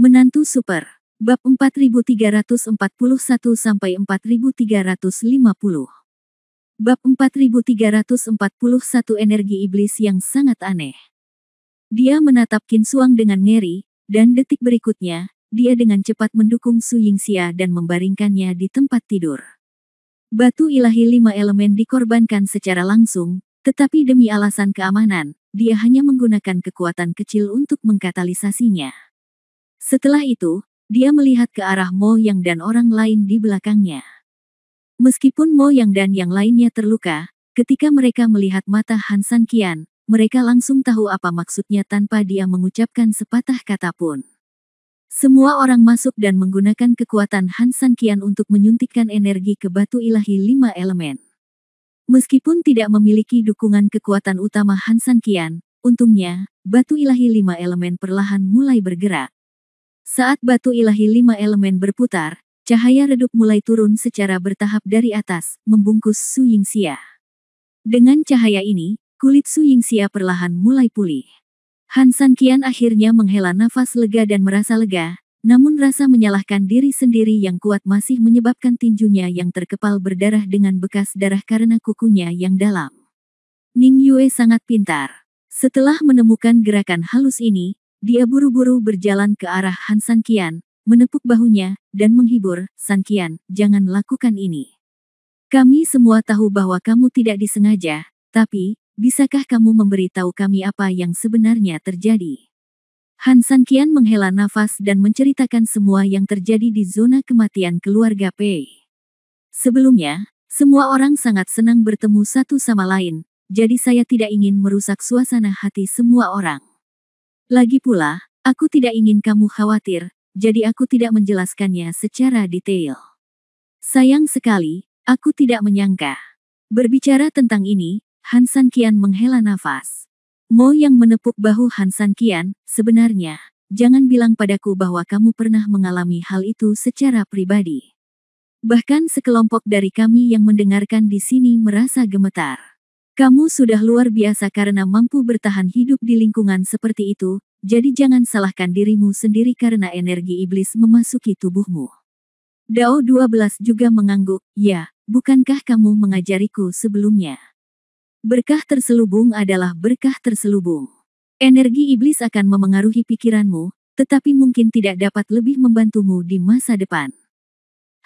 Menantu Super. Bab 4341-4350. Bab 4341 Energi Iblis yang sangat aneh. Dia menatap Qin Xuang dengan ngeri, dan detik berikutnya, dia dengan cepat mendukung Su Yingxia dan membaringkannya di tempat tidur. Batu ilahi 5 elemen dikorbankan secara langsung, tetapi demi alasan keamanan, dia hanya menggunakan kekuatan kecil untuk mengkatalisasinya. Setelah itu, dia melihat ke arah Mo Yang dan orang lain di belakangnya. Meskipun Mo Yang dan yang lainnya terluka, ketika mereka melihat mata Han San Qian, mereka langsung tahu apa maksudnya tanpa dia mengucapkan sepatah kata pun. Semua orang masuk dan menggunakan kekuatan Han San Qian untuk menyuntikkan energi ke batu ilahi 5 elemen. Meskipun tidak memiliki dukungan kekuatan utama Han San Qian, untungnya, batu ilahi 5 elemen perlahan mulai bergerak. Saat batu ilahi 5 elemen berputar, cahaya redup mulai turun secara bertahap dari atas, membungkus Su Yingxia. Dengan cahaya ini, kulit Su Yingxia perlahan mulai pulih. Han San Qian akhirnya menghela nafas lega dan merasa lega, namun rasa menyalahkan diri sendiri yang kuat masih menyebabkan tinjunya yang terkepal berdarah dengan bekas darah karena kukunya yang dalam. Ning Yue sangat pintar. Setelah menemukan gerakan halus ini, dia buru-buru berjalan ke arah Han San Qian, menepuk bahunya, dan menghibur, "San Qian, jangan lakukan ini. Kami semua tahu bahwa kamu tidak disengaja, tapi, bisakah kamu memberi tahu kami apa yang sebenarnya terjadi?" Han San Qian menghela nafas dan menceritakan semua yang terjadi di zona kematian keluarga Pei. Sebelumnya, semua orang sangat senang bertemu satu sama lain, jadi saya tidak ingin merusak suasana hati semua orang. Lagi pula, aku tidak ingin kamu khawatir, jadi aku tidak menjelaskannya secara detail. Sayang sekali, aku tidak menyangka. Berbicara tentang ini, Han San Qian menghela nafas. Mo yang menepuk bahu Han San Qian, "Sebenarnya, jangan bilang padaku bahwa kamu pernah mengalami hal itu secara pribadi. Bahkan sekelompok dari kami yang mendengarkan di sini merasa gemetar. Kamu sudah luar biasa karena mampu bertahan hidup di lingkungan seperti itu, jadi jangan salahkan dirimu sendiri karena energi iblis memasuki tubuhmu." Dao 12 juga mengangguk, "Ya, bukankah kamu mengajariku sebelumnya? Berkah terselubung adalah berkah terselubung. Energi iblis akan memengaruhi pikiranmu, tetapi mungkin tidak dapat lebih membantumu di masa depan."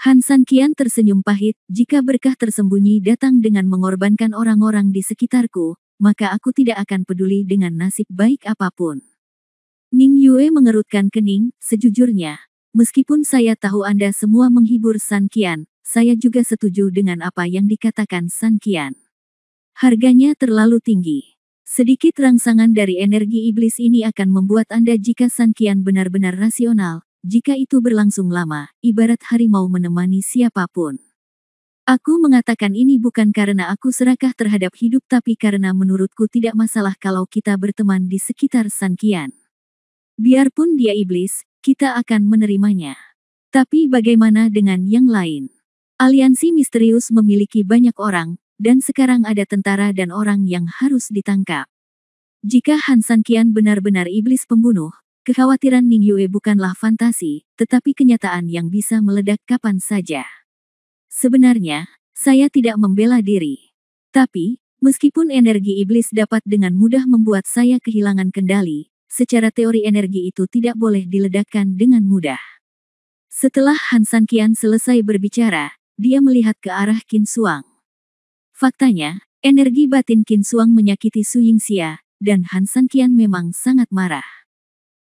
Han San Qian tersenyum pahit, "Jika berkah tersembunyi datang dengan mengorbankan orang-orang di sekitarku, maka aku tidak akan peduli dengan nasib baik apapun." Ning Yue mengerutkan kening, "Sejujurnya, meskipun saya tahu Anda semua menghibur San Qian, saya juga setuju dengan apa yang dikatakan San Qian. Harganya terlalu tinggi. Sedikit rangsangan dari energi iblis ini akan membuat Anda jika San Qian benar-benar rasional. Jika itu berlangsung lama, ibarat harimau menemani siapapun. Aku mengatakan ini bukan karena aku serakah terhadap hidup tapi karena menurutku tidak masalah kalau kita berteman di sekitar San Qian. Biarpun dia iblis, kita akan menerimanya. Tapi bagaimana dengan yang lain? Aliansi misterius memiliki banyak orang, dan sekarang ada tentara dan orang yang harus ditangkap. Jika Han San Qian benar-benar iblis pembunuh, kekhawatiran Ning Yue bukanlah fantasi, tetapi kenyataan yang bisa meledak kapan saja. Sebenarnya, saya tidak membela diri. Tapi, meskipun energi iblis dapat dengan mudah membuat saya kehilangan kendali, secara teori energi itu tidak boleh diledakkan dengan mudah. Setelah Han San Qian selesai berbicara, dia melihat ke arah Qin Xuang. Faktanya, energi batin Qin Xuang menyakiti Su Yingxia, dan Han San Qian memang sangat marah.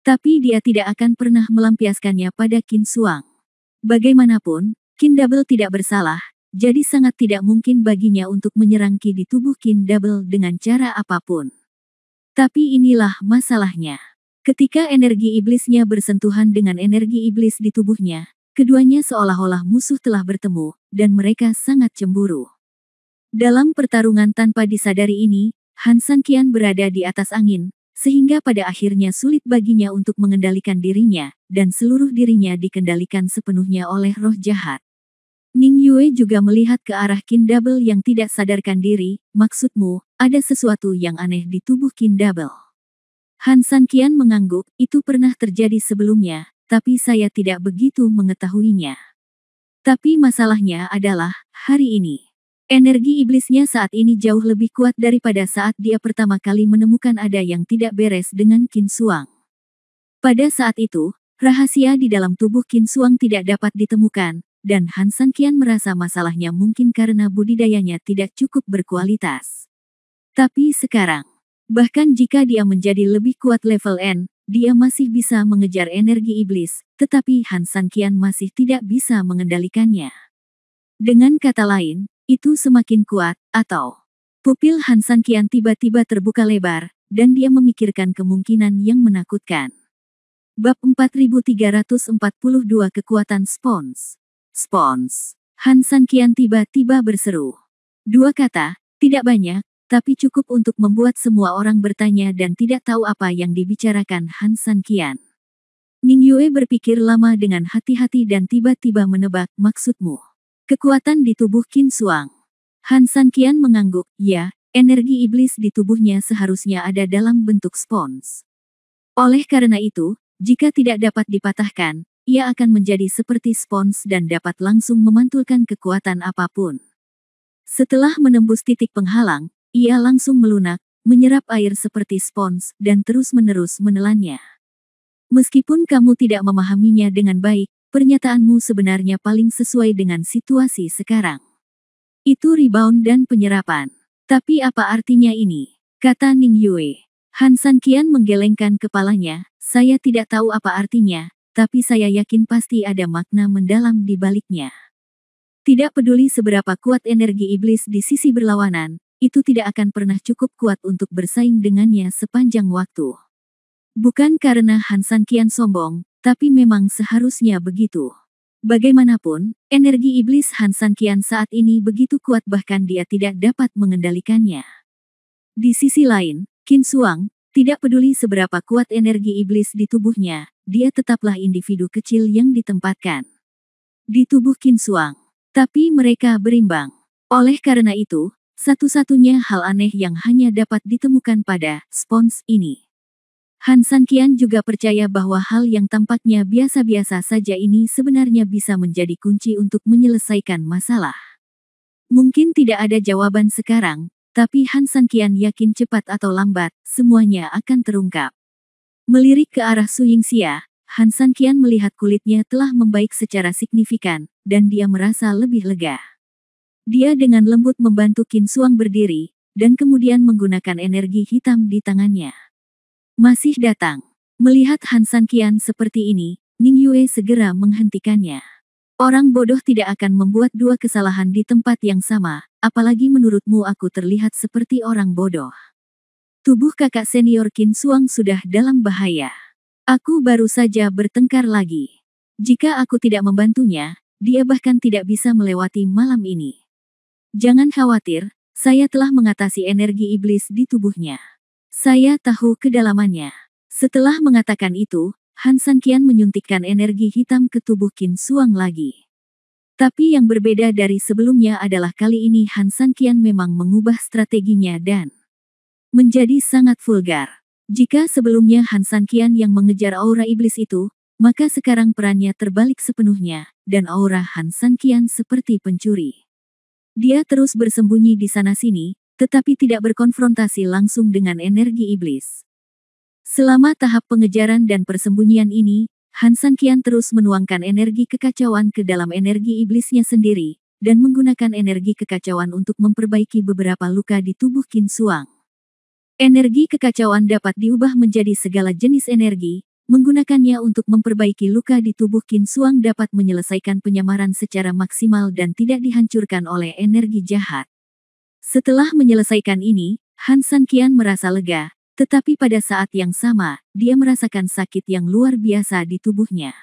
Tapi dia tidak akan pernah melampiaskannya pada Qin Xuang. Bagaimanapun, Qin Double tidak bersalah, jadi sangat tidak mungkin baginya untuk menyerang Qi di tubuh Qin Double dengan cara apapun. Tapi inilah masalahnya. Ketika energi iblisnya bersentuhan dengan energi iblis di tubuhnya, keduanya seolah-olah musuh telah bertemu, dan mereka sangat cemburu. Dalam pertarungan tanpa disadari ini, Han San Qian berada di atas angin, sehingga pada akhirnya sulit baginya untuk mengendalikan dirinya, dan seluruh dirinya dikendalikan sepenuhnya oleh roh jahat. Ning Yue juga melihat ke arah Qin Double yang tidak sadarkan diri, "Maksudmu, ada sesuatu yang aneh di tubuh Qin Double?" Han San Qian mengangguk, "Itu pernah terjadi sebelumnya, tapi saya tidak begitu mengetahuinya. Tapi masalahnya adalah, hari ini, energi iblisnya saat ini jauh lebih kuat daripada saat dia pertama kali menemukan ada yang tidak beres dengan Qin Shuang. Pada saat itu, rahasia di dalam tubuh Qin Shuang tidak dapat ditemukan, dan Han San Qian merasa masalahnya mungkin karena budidayanya tidak cukup berkualitas. Tapi sekarang, bahkan jika dia menjadi lebih kuat level N, dia masih bisa mengejar energi iblis, tetapi Han San Qian masih tidak bisa mengendalikannya. Dengan kata lain, itu semakin kuat, atau pupil Han San Qian tiba-tiba terbuka lebar, dan dia memikirkan kemungkinan yang menakutkan. Bab 4342 Kekuatan Spons. Spons. Han San Qian tiba-tiba berseru. Dua kata, tidak banyak, tapi cukup untuk membuat semua orang bertanya dan tidak tahu apa yang dibicarakan Han San Qian. Ning Yue berpikir lama dengan hati-hati dan tiba-tiba menebak maksudmu. Kekuatan di tubuh Qin Shuang. Han San Qian mengangguk, ya, energi iblis di tubuhnya seharusnya ada dalam bentuk spons. Oleh karena itu, jika tidak dapat dipatahkan, ia akan menjadi seperti spons dan dapat langsung memantulkan kekuatan apapun. Setelah menembus titik penghalang, ia langsung melunak, menyerap air seperti spons, dan terus-menerus menelannya. Meskipun kamu tidak memahaminya dengan baik, pernyataanmu sebenarnya paling sesuai dengan situasi sekarang. Itu rebound dan penyerapan. Tapi apa artinya ini? Kata Ning Yue. Han San Qian menggelengkan kepalanya, saya tidak tahu apa artinya, tapi saya yakin pasti ada makna mendalam di baliknya. Tidak peduli seberapa kuat energi iblis di sisi berlawanan, itu tidak akan pernah cukup kuat untuk bersaing dengannya sepanjang waktu. Bukan karena Han San Qian sombong, tapi memang seharusnya begitu. Bagaimanapun, energi iblis Han San Qian saat ini begitu kuat bahkan dia tidak dapat mengendalikannya. Di sisi lain, Qin Shuang, tidak peduli seberapa kuat energi iblis di tubuhnya, dia tetaplah individu kecil yang ditempatkan di tubuh Qin Shuang. Tapi mereka berimbang. Oleh karena itu, satu-satunya hal aneh yang hanya dapat ditemukan pada spons ini. Han San Qian juga percaya bahwa hal yang tampaknya biasa-biasa saja ini sebenarnya bisa menjadi kunci untuk menyelesaikan masalah. Mungkin tidak ada jawaban sekarang, tapi Han San Qian yakin cepat atau lambat, semuanya akan terungkap. Melirik ke arah Su Yingxia, Han San Qian melihat kulitnya telah membaik secara signifikan, dan dia merasa lebih lega. Dia dengan lembut membantu Qin Shuang berdiri, dan kemudian menggunakan energi hitam di tangannya. Masih datang. Melihat Han San Qian seperti ini, Ning Yue segera menghentikannya. Orang bodoh tidak akan membuat dua kesalahan di tempat yang sama, apalagi menurutmu aku terlihat seperti orang bodoh. Tubuh kakak senior Qin Shuang sudah dalam bahaya. Aku baru saja bertengkar lagi. Jika aku tidak membantunya, dia bahkan tidak bisa melewati malam ini. Jangan khawatir, saya telah mengatasi energi iblis di tubuhnya. Saya tahu kedalamannya. Setelah mengatakan itu, Han San Qian menyuntikkan energi hitam ke tubuh Qin Shuang lagi. Tapi yang berbeda dari sebelumnya adalah kali ini Han San Qian memang mengubah strateginya dan menjadi sangat vulgar. Jika sebelumnya Han San Qian yang mengejar aura iblis itu, maka sekarang perannya terbalik sepenuhnya, dan aura Han San Qian seperti pencuri. Dia terus bersembunyi di sana-sini, tetapi tidak berkonfrontasi langsung dengan energi iblis. Selama tahap pengejaran dan persembunyian ini, Han San Qian terus menuangkan energi kekacauan ke dalam energi iblisnya sendiri, dan menggunakan energi kekacauan untuk memperbaiki beberapa luka di tubuh Qin Shuang. Energi kekacauan dapat diubah menjadi segala jenis energi, menggunakannya untuk memperbaiki luka di tubuh Qin Shuang dapat menyelesaikan penyamaran secara maksimal dan tidak dihancurkan oleh energi jahat. Setelah menyelesaikan ini, Han San Qian merasa lega. Tetapi pada saat yang sama, dia merasakan sakit yang luar biasa di tubuhnya.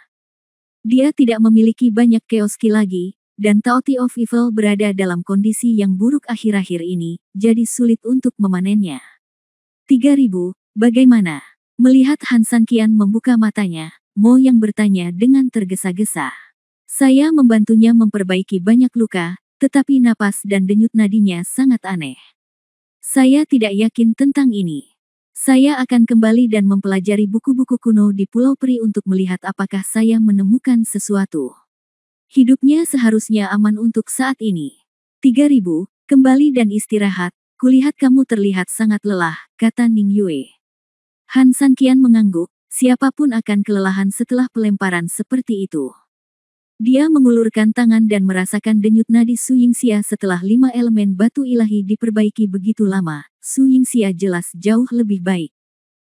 Dia tidak memiliki banyak chaos ki lagi, dan Taoti of Evil berada dalam kondisi yang buruk akhir-akhir ini, jadi sulit untuk memanennya. 3000, bagaimana? Melihat Han San Qian membuka matanya, Mo yang bertanya dengan tergesa-gesa. Saya membantunya memperbaiki banyak luka, tetapi napas dan denyut nadinya sangat aneh. Saya tidak yakin tentang ini. Saya akan kembali dan mempelajari buku-buku kuno di Pulau Peri untuk melihat apakah saya menemukan sesuatu. Hidupnya seharusnya aman untuk saat ini. 3000, kembali dan istirahat, kulihat kamu terlihat sangat lelah, kata Ning Yue. Han Sanqian mengangguk, siapapun akan kelelahan setelah pelemparan seperti itu. Dia mengulurkan tangan dan merasakan denyut nadi Su Yingxia setelah 5 elemen batu ilahi diperbaiki begitu lama. Su Yingxia jelas jauh lebih baik.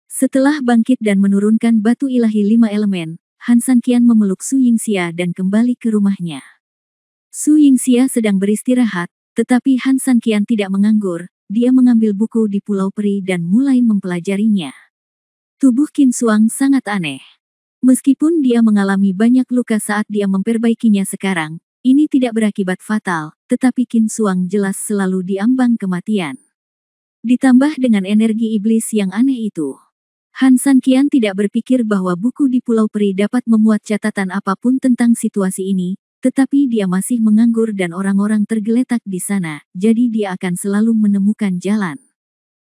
Setelah bangkit dan menurunkan batu ilahi 5 elemen, Han Sanqian memeluk Su Yingxia dan kembali ke rumahnya. Su Yingxia sedang beristirahat, tetapi Han Sanqian tidak menganggur. Dia mengambil buku di Pulau Peri dan mulai mempelajarinya. Tubuh Qin Xuang sangat aneh. Meskipun dia mengalami banyak luka saat dia memperbaikinya sekarang, ini tidak berakibat fatal, tetapi Qin Xuang jelas selalu diambang kematian. Ditambah dengan energi iblis yang aneh itu. Han Sanqian tidak berpikir bahwa buku di Pulau Peri dapat memuat catatan apapun tentang situasi ini, tetapi dia masih menganggur dan orang-orang tergeletak di sana, jadi dia akan selalu menemukan jalan.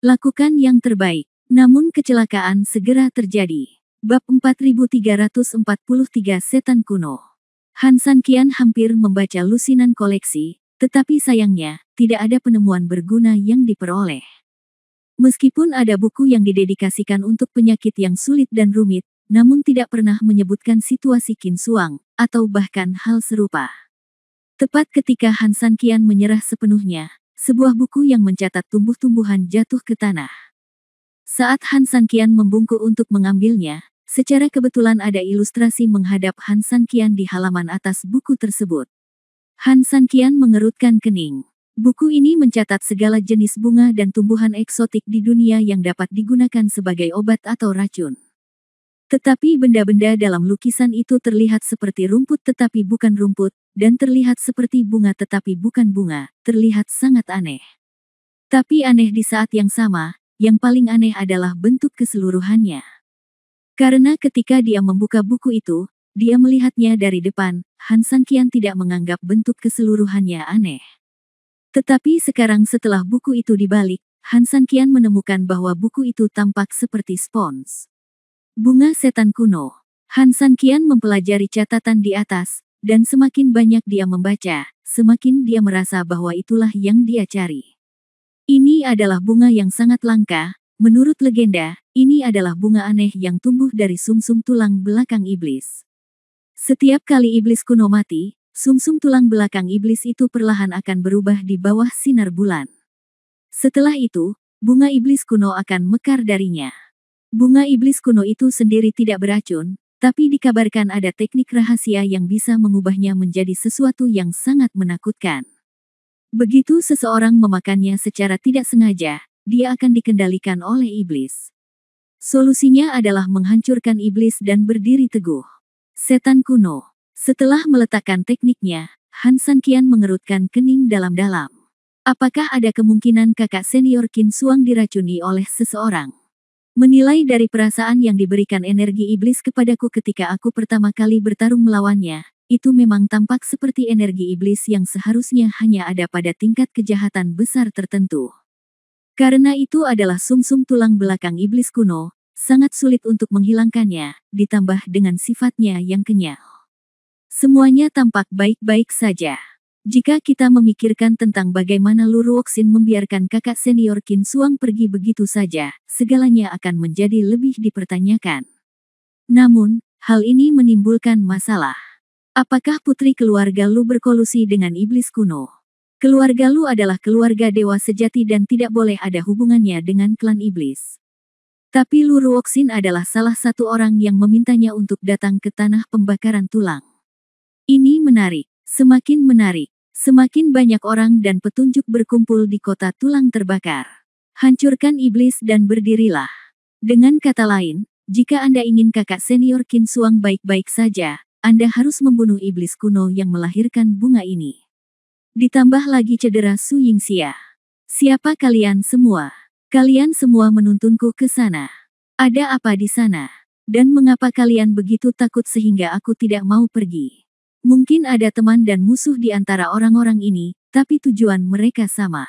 Lakukan yang terbaik, namun kecelakaan segera terjadi. Bab 4343 Setan Kuno. Han Sanqian hampir membaca lusinan koleksi, tetapi sayangnya, tidak ada penemuan berguna yang diperoleh. Meskipun ada buku yang didedikasikan untuk penyakit yang sulit dan rumit, namun tidak pernah menyebutkan situasi Qin Xuang, atau bahkan hal serupa. Tepat ketika Han Sanqian menyerah sepenuhnya, sebuah buku yang mencatat tumbuh-tumbuhan jatuh ke tanah. Saat Han Sanqian membungkuk untuk mengambilnya, secara kebetulan ada ilustrasi menghadap Han Sanqian di halaman atas buku tersebut. Han Sanqian mengerutkan kening. Buku ini mencatat segala jenis bunga dan tumbuhan eksotik di dunia yang dapat digunakan sebagai obat atau racun. Tetapi benda-benda dalam lukisan itu terlihat seperti rumput tetapi bukan rumput, dan terlihat seperti bunga tetapi bukan bunga, terlihat sangat aneh. Tapi aneh di saat yang sama, yang paling aneh adalah bentuk keseluruhannya. Karena ketika dia membuka buku itu, dia melihatnya dari depan, Han Sanqian tidak menganggap bentuk keseluruhannya aneh. Tetapi sekarang setelah buku itu dibalik, Han Sanqian menemukan bahwa buku itu tampak seperti spons. Bunga setan kuno. Han Sanqian mempelajari catatan di atas, dan semakin banyak dia membaca, semakin dia merasa bahwa itulah yang dia cari. Ini adalah bunga yang sangat langka. Menurut legenda, ini adalah bunga aneh yang tumbuh dari sumsum tulang belakang iblis. Setiap kali iblis kuno mati, sumsum tulang belakang iblis itu perlahan akan berubah di bawah sinar bulan. Setelah itu, bunga iblis kuno akan mekar darinya. Bunga iblis kuno itu sendiri tidak beracun, tapi dikabarkan ada teknik rahasia yang bisa mengubahnya menjadi sesuatu yang sangat menakutkan. Begitu seseorang memakannya secara tidak sengaja, dia akan dikendalikan oleh iblis. Solusinya adalah menghancurkan iblis dan berdiri teguh. Setan kuno. Setelah meletakkan tekniknya, Han Sanqian mengerutkan kening dalam-dalam. Apakah ada kemungkinan kakak senior Qin Xuang diracuni oleh seseorang? Menilai dari perasaan yang diberikan energi iblis kepadaku ketika aku pertama kali bertarung melawannya, itu memang tampak seperti energi iblis yang seharusnya hanya ada pada tingkat kejahatan besar tertentu. Karena itu adalah sumsum tulang belakang iblis kuno, sangat sulit untuk menghilangkannya, ditambah dengan sifatnya yang kenyal. Semuanya tampak baik-baik saja. Jika kita memikirkan tentang bagaimana Lu Ruoxin membiarkan kakak senior Qin Xuang pergi begitu saja, segalanya akan menjadi lebih dipertanyakan. Namun, hal ini menimbulkan masalah. Apakah putri keluarga Lu berkolusi dengan iblis kuno? Keluarga Lu adalah keluarga dewa sejati dan tidak boleh ada hubungannya dengan klan iblis. Tapi Lu Ruoxin adalah salah satu orang yang memintanya untuk datang ke tanah pembakaran tulang. Ini menarik, semakin menarik. Semakin banyak orang dan petunjuk berkumpul di kota tulang terbakar. Hancurkan iblis dan berdirilah. Dengan kata lain, jika Anda ingin kakak senior Qin Xuang baik-baik saja, Anda harus membunuh iblis kuno yang melahirkan bunga ini. Ditambah lagi cedera Su Yingxia. Siapa kalian semua? Kalian semua menuntunku ke sana. Ada apa di sana? Dan mengapa kalian begitu takut sehingga aku tidak mau pergi? Mungkin ada teman dan musuh di antara orang-orang ini, tapi tujuan mereka sama.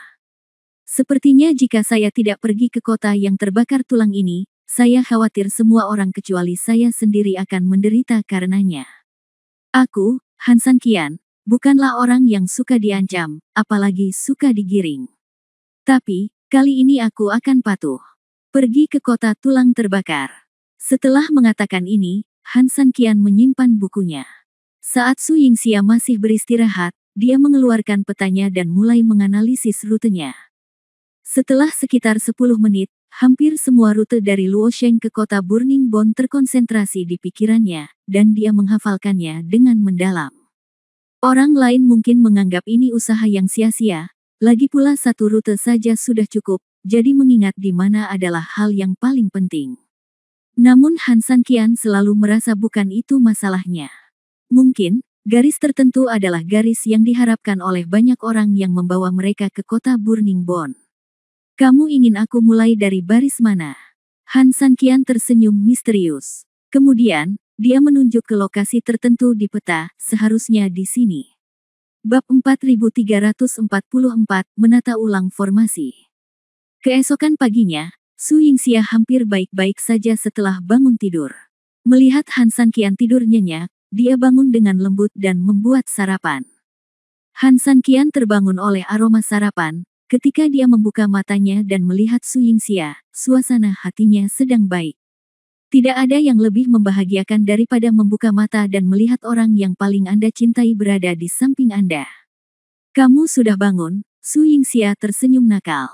Sepertinya jika saya tidak pergi ke kota yang terbakar tulang ini, saya khawatir semua orang kecuali saya sendiri akan menderita karenanya. Aku, Han San Qian, bukanlah orang yang suka diancam, apalagi suka digiring. Tapi, kali ini aku akan patuh. Pergi ke kota tulang terbakar. Setelah mengatakan ini, Han San Qian menyimpan bukunya. Saat Su Yingxia masih beristirahat, dia mengeluarkan petanya dan mulai menganalisis rutenya. Setelah sekitar 10 menit, hampir semua rute dari Luosheng ke kota Burning Bone terkonsentrasi di pikirannya, dan dia menghafalkannya dengan mendalam. Orang lain mungkin menganggap ini usaha yang sia-sia, lagi pula satu rute saja sudah cukup, jadi mengingat di mana adalah hal yang paling penting. Namun Han San Qian selalu merasa bukan itu masalahnya. Mungkin, garis tertentu adalah garis yang diharapkan oleh banyak orang yang membawa mereka ke kota Burning Bone. Kamu ingin aku mulai dari baris mana? Han San Qian tersenyum misterius. Kemudian, dia menunjuk ke lokasi tertentu di peta, seharusnya di sini. Bab 4344, menata ulang formasi. Keesokan paginya, Su Yingxia hampir baik-baik saja setelah bangun tidur. Melihat Han San Qian tidur nyenyak, dia bangun dengan lembut dan membuat sarapan. Han San Qian terbangun oleh aroma sarapan. Ketika dia membuka matanya dan melihat Su Yingxia, suasana hatinya sedang baik. Tidak ada yang lebih membahagiakan daripada membuka mata dan melihat orang yang paling Anda cintai berada di samping Anda. Kamu sudah bangun, Su Yingxia tersenyum nakal.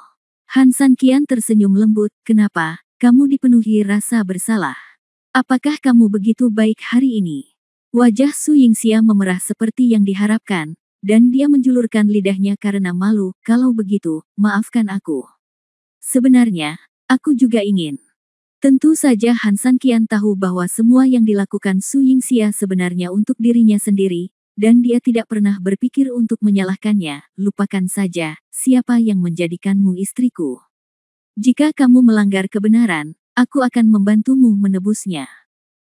Han San Qian tersenyum lembut, kenapa, kamu dipenuhi rasa bersalah? Apakah kamu begitu baik hari ini? Wajah Su Yingxia memerah seperti yang diharapkan, dan dia menjulurkan lidahnya karena malu, kalau begitu, maafkan aku. Sebenarnya, aku juga ingin. Tentu saja Han San Qian tahu bahwa semua yang dilakukan Su Yingxia sebenarnya untuk dirinya sendiri, dan dia tidak pernah berpikir untuk menyalahkannya, lupakan saja, siapa yang menjadikanmu istriku. Jika kamu melanggar kebenaran, aku akan membantumu menebusnya.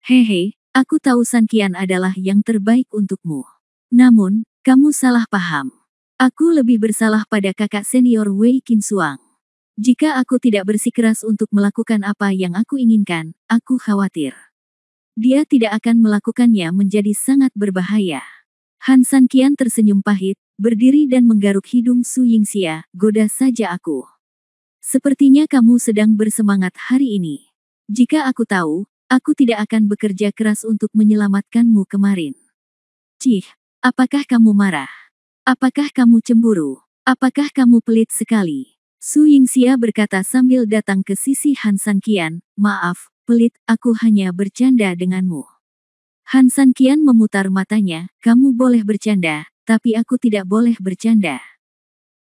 Hehe, aku tahu San Qian adalah yang terbaik untukmu. Namun, kamu salah paham. Aku lebih bersalah pada kakak senior Wei Qinsuang. Jika aku tidak bersikeras untuk melakukan apa yang aku inginkan, aku khawatir dia tidak akan melakukannya menjadi sangat berbahaya. Han San Qian tersenyum pahit, berdiri dan menggaruk hidung Su Yingxia, goda saja aku. Sepertinya kamu sedang bersemangat hari ini. Jika aku tahu, aku tidak akan bekerja keras untuk menyelamatkanmu kemarin. Cih. Apakah kamu marah? Apakah kamu cemburu? Apakah kamu pelit sekali? Su Yingxia berkata sambil datang ke sisi Han San Qian, maaf, pelit, aku hanya bercanda denganmu. Han San Qian memutar matanya, kamu boleh bercanda, tapi aku tidak boleh bercanda.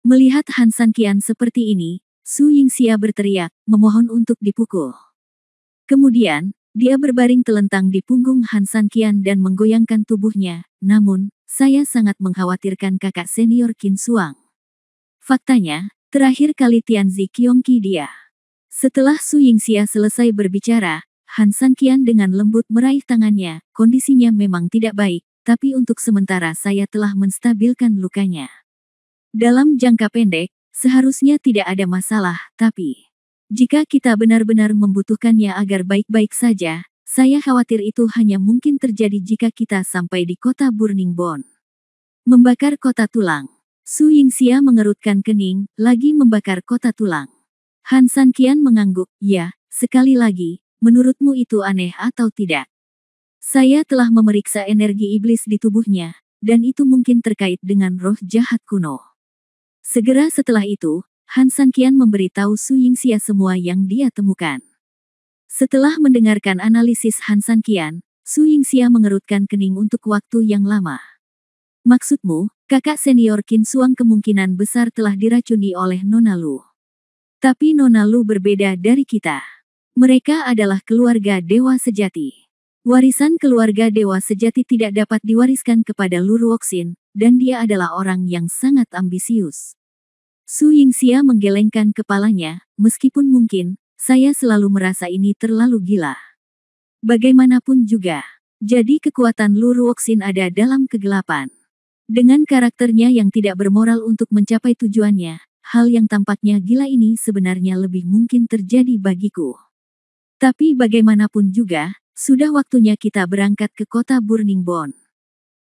Melihat Han San Qian seperti ini, Su Yingxia berteriak, memohon untuk dipukul. Kemudian, dia berbaring telentang di punggung Han San Qian dan menggoyangkan tubuhnya, namun, saya sangat mengkhawatirkan kakak senior Qinsuang. Faktanya, terakhir kali Tianzi Qiongqi dia. Setelah Su Yingxia selesai berbicara, Han San Qian dengan lembut meraih tangannya, kondisinya memang tidak baik, tapi untuk sementara saya telah menstabilkan lukanya. Dalam jangka pendek, seharusnya tidak ada masalah, tapi jika kita benar-benar membutuhkannya agar baik-baik saja, saya khawatir itu hanya mungkin terjadi jika kita sampai di kota Burning Bone. Membakar kota tulang. Su Yingxia mengerutkan kening, lagi membakar kota tulang. Han San Qian mengangguk, ya, sekali lagi, menurutmu itu aneh atau tidak? Saya telah memeriksa energi iblis di tubuhnya, dan itu mungkin terkait dengan roh jahat kuno. Segera setelah itu, Han San Qian memberitahu Su Yingxia semua yang dia temukan. Setelah mendengarkan analisis Han San Qian, Su Yingxia mengerutkan kening untuk waktu yang lama. Maksudmu, kakak senior Qinsuang kemungkinan besar telah diracuni oleh Nona Lu. Tapi Nona Lu berbeda dari kita. Mereka adalah keluarga dewa sejati. Warisan keluarga dewa sejati tidak dapat diwariskan kepada Lu Ruoxin, dan dia adalah orang yang sangat ambisius. Su Yingxia menggelengkan kepalanya, meskipun mungkin, saya selalu merasa ini terlalu gila. Bagaimanapun juga, jadi kekuatan Lu Ruoxin ada dalam kegelapan. Dengan karakternya yang tidak bermoral untuk mencapai tujuannya, hal yang tampaknya gila ini sebenarnya lebih mungkin terjadi bagiku. Tapi bagaimanapun juga, sudah waktunya kita berangkat ke kota Burning Bone.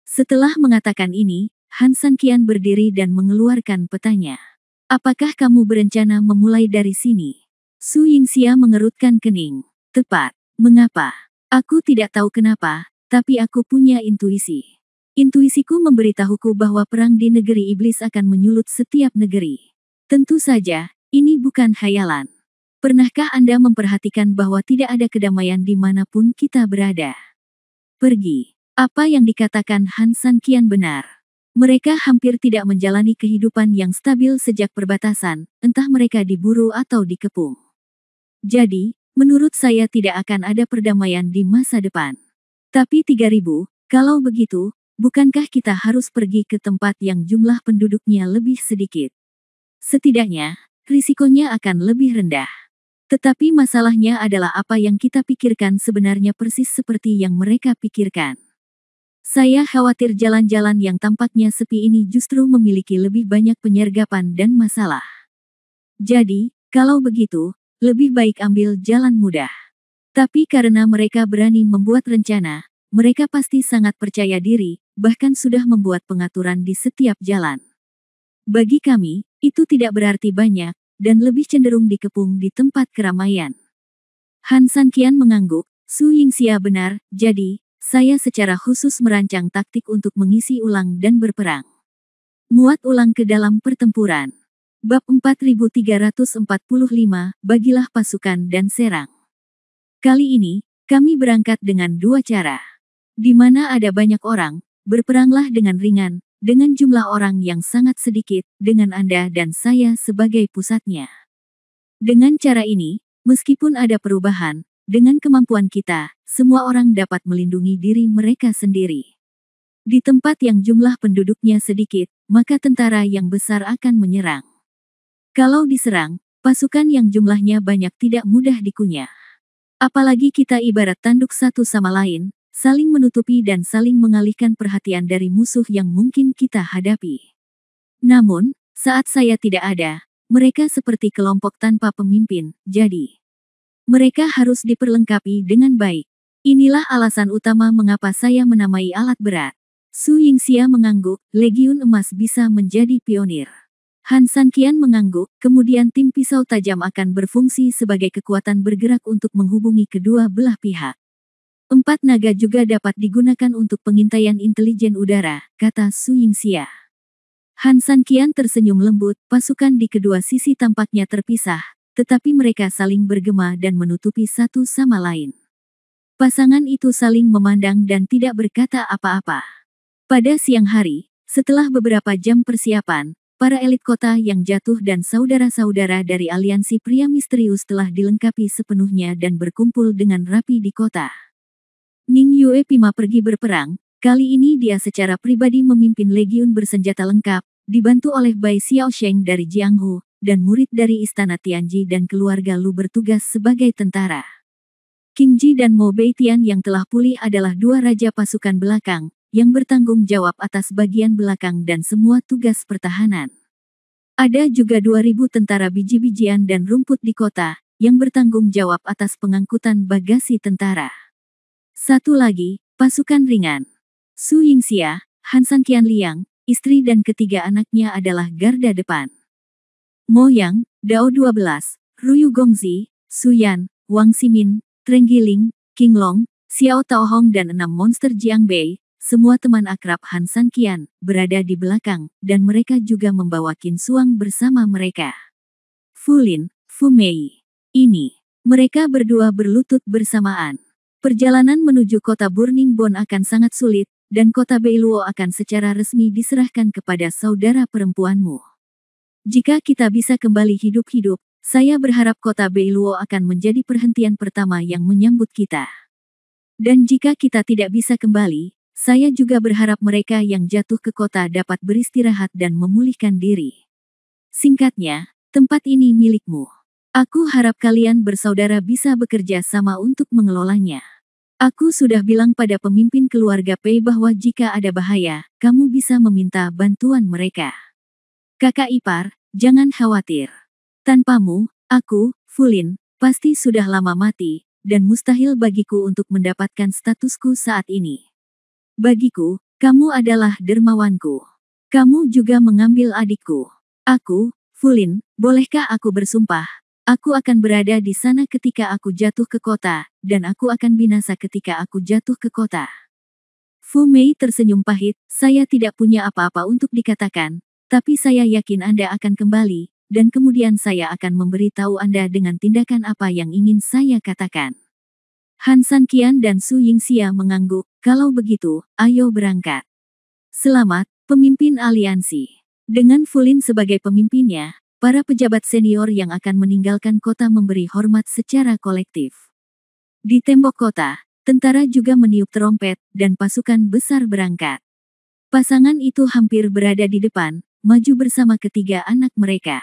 Setelah mengatakan ini, Han Sanqian berdiri dan mengeluarkan petanya. Apakah kamu berencana memulai dari sini? Su Yingxia mengerutkan kening. Tepat. Mengapa? Aku tidak tahu kenapa, tapi aku punya intuisi. Intuisiku memberitahuku bahwa perang di negeri iblis akan menyulut setiap negeri. Tentu saja, ini bukan khayalan. Pernahkah Anda memperhatikan bahwa tidak ada kedamaian dimanapun kita berada? Pergi. Apa yang dikatakan Han Sanqian benar. Mereka hampir tidak menjalani kehidupan yang stabil sejak perbatasan, entah mereka diburu atau dikepung. Jadi, menurut saya tidak akan ada perdamaian di masa depan. Tapi 3.000, kalau begitu, bukankah kita harus pergi ke tempat yang jumlah penduduknya lebih sedikit? Setidaknya, risikonya akan lebih rendah. Tetapi masalahnya adalah apa yang kita pikirkan sebenarnya persis seperti yang mereka pikirkan. Saya khawatir jalan-jalan yang tampaknya sepi ini justru memiliki lebih banyak penyergapan dan masalah. Jadi, kalau begitu, lebih baik ambil jalan mudah. Tapi karena mereka berani membuat rencana, mereka pasti sangat percaya diri, bahkan sudah membuat pengaturan di setiap jalan. Bagi kami, itu tidak berarti banyak, dan lebih cenderung dikepung di tempat keramaian. Han Sanqian mengangguk, Su Yingxia benar, jadi, saya secara khusus merancang taktik untuk mengisi ulang dan berperang. Muat ulang ke dalam pertempuran. Bab 4345, bagilah pasukan dan serang. Kali ini, kami berangkat dengan dua cara. Di mana ada banyak orang, berperanglah dengan ringan, dengan jumlah orang yang sangat sedikit, dengan Anda dan saya sebagai pusatnya. Dengan cara ini, meskipun ada perubahan, dengan kemampuan kita, semua orang dapat melindungi diri mereka sendiri. Di tempat yang jumlah penduduknya sedikit, maka tentara yang besar akan menyerang. Kalau diserang, pasukan yang jumlahnya banyak tidak mudah dikunyah. Apalagi kita ibarat tanduk satu sama lain, saling menutupi dan saling mengalihkan perhatian dari musuh yang mungkin kita hadapi. Namun, saat saya tidak ada, mereka seperti kelompok tanpa pemimpin, jadi mereka harus diperlengkapi dengan baik. Inilah alasan utama mengapa saya menamai alat berat. Su Yingxia mengangguk, Legiun Emas bisa menjadi pionir. Han Sanqian mengangguk, kemudian tim pisau tajam akan berfungsi sebagai kekuatan bergerak untuk menghubungi kedua belah pihak. 4 naga juga dapat digunakan untuk pengintaian intelijen udara, kata Su Yingxia. Han Sanqian tersenyum lembut, pasukan di kedua sisi tampaknya terpisah, tetapi mereka saling bergema dan menutupi satu sama lain. Pasangan itu saling memandang dan tidak berkata apa-apa. Pada siang hari, setelah beberapa jam persiapan, para elit kota yang jatuh dan saudara-saudara dari aliansi pria misterius telah dilengkapi sepenuhnya dan berkumpul dengan rapi di kota. Ning Yue Pima pergi berperang, kali ini dia secara pribadi memimpin legiun bersenjata lengkap, dibantu oleh Bai Xiaosheng dari Jianghu, dan murid dari Istana Tianji dan keluarga Lu bertugas sebagai tentara. Qing Ji dan Mo Beitian yang telah pulih adalah dua raja pasukan belakang, yang bertanggung jawab atas bagian belakang dan semua tugas pertahanan. Ada juga 2.000 tentara biji-bijian dan rumput di kota, yang bertanggung jawab atas pengangkutan bagasi tentara. Satu lagi, pasukan ringan. Su Yingxia, Han Sanqian Liang, istri dan ketiga anaknya adalah garda depan. Mo Yang, Dao 12, Ruyu Gongzi, Su Yan, Wang Ximin, Trenggiling, King Long, Xiao Taohong dan 6 monster Jiangbei, semua teman akrab Han Sanqian, berada di belakang, dan mereka juga membawa Qin Suang bersama mereka. Fu Lin, Fu Mei. Ini, mereka berdua berlutut bersamaan. Perjalanan menuju kota Burning Bone akan sangat sulit, dan kota Beiluo akan secara resmi diserahkan kepada saudara perempuanmu. Jika kita bisa kembali hidup-hidup, saya berharap kota Beiluo akan menjadi perhentian pertama yang menyambut kita. Dan jika kita tidak bisa kembali, saya juga berharap mereka yang jatuh ke kota dapat beristirahat dan memulihkan diri. Singkatnya, tempat ini milikmu. Aku harap kalian bersaudara bisa bekerja sama untuk mengelolanya. Aku sudah bilang pada pemimpin keluarga Pei bahwa jika ada bahaya, kamu bisa meminta bantuan mereka. Kakak ipar, jangan khawatir. Tanpamu, aku, Fulin, pasti sudah lama mati, dan mustahil bagiku untuk mendapatkan statusku saat ini. Bagiku, kamu adalah dermawanku. Kamu juga mengambil adikku. Aku, Fulin, bolehkah aku bersumpah? Aku akan berada di sana ketika aku jatuh ke kota, dan aku akan binasa ketika aku jatuh ke kota. Fu Mei tersenyum pahit, saya tidak punya apa-apa untuk dikatakan, tapi saya yakin Anda akan kembali, dan kemudian saya akan memberitahu Anda dengan tindakan apa yang ingin saya katakan. Han Sanqian dan Su Yingxia mengangguk, kalau begitu, ayo berangkat. Selamat, pemimpin aliansi. Dengan Fulin sebagai pemimpinnya, para pejabat senior yang akan meninggalkan kota memberi hormat secara kolektif. Di tembok kota, tentara juga meniup trompet, dan pasukan besar berangkat. Pasangan itu hampir berada di depan, maju bersama ketiga anak mereka.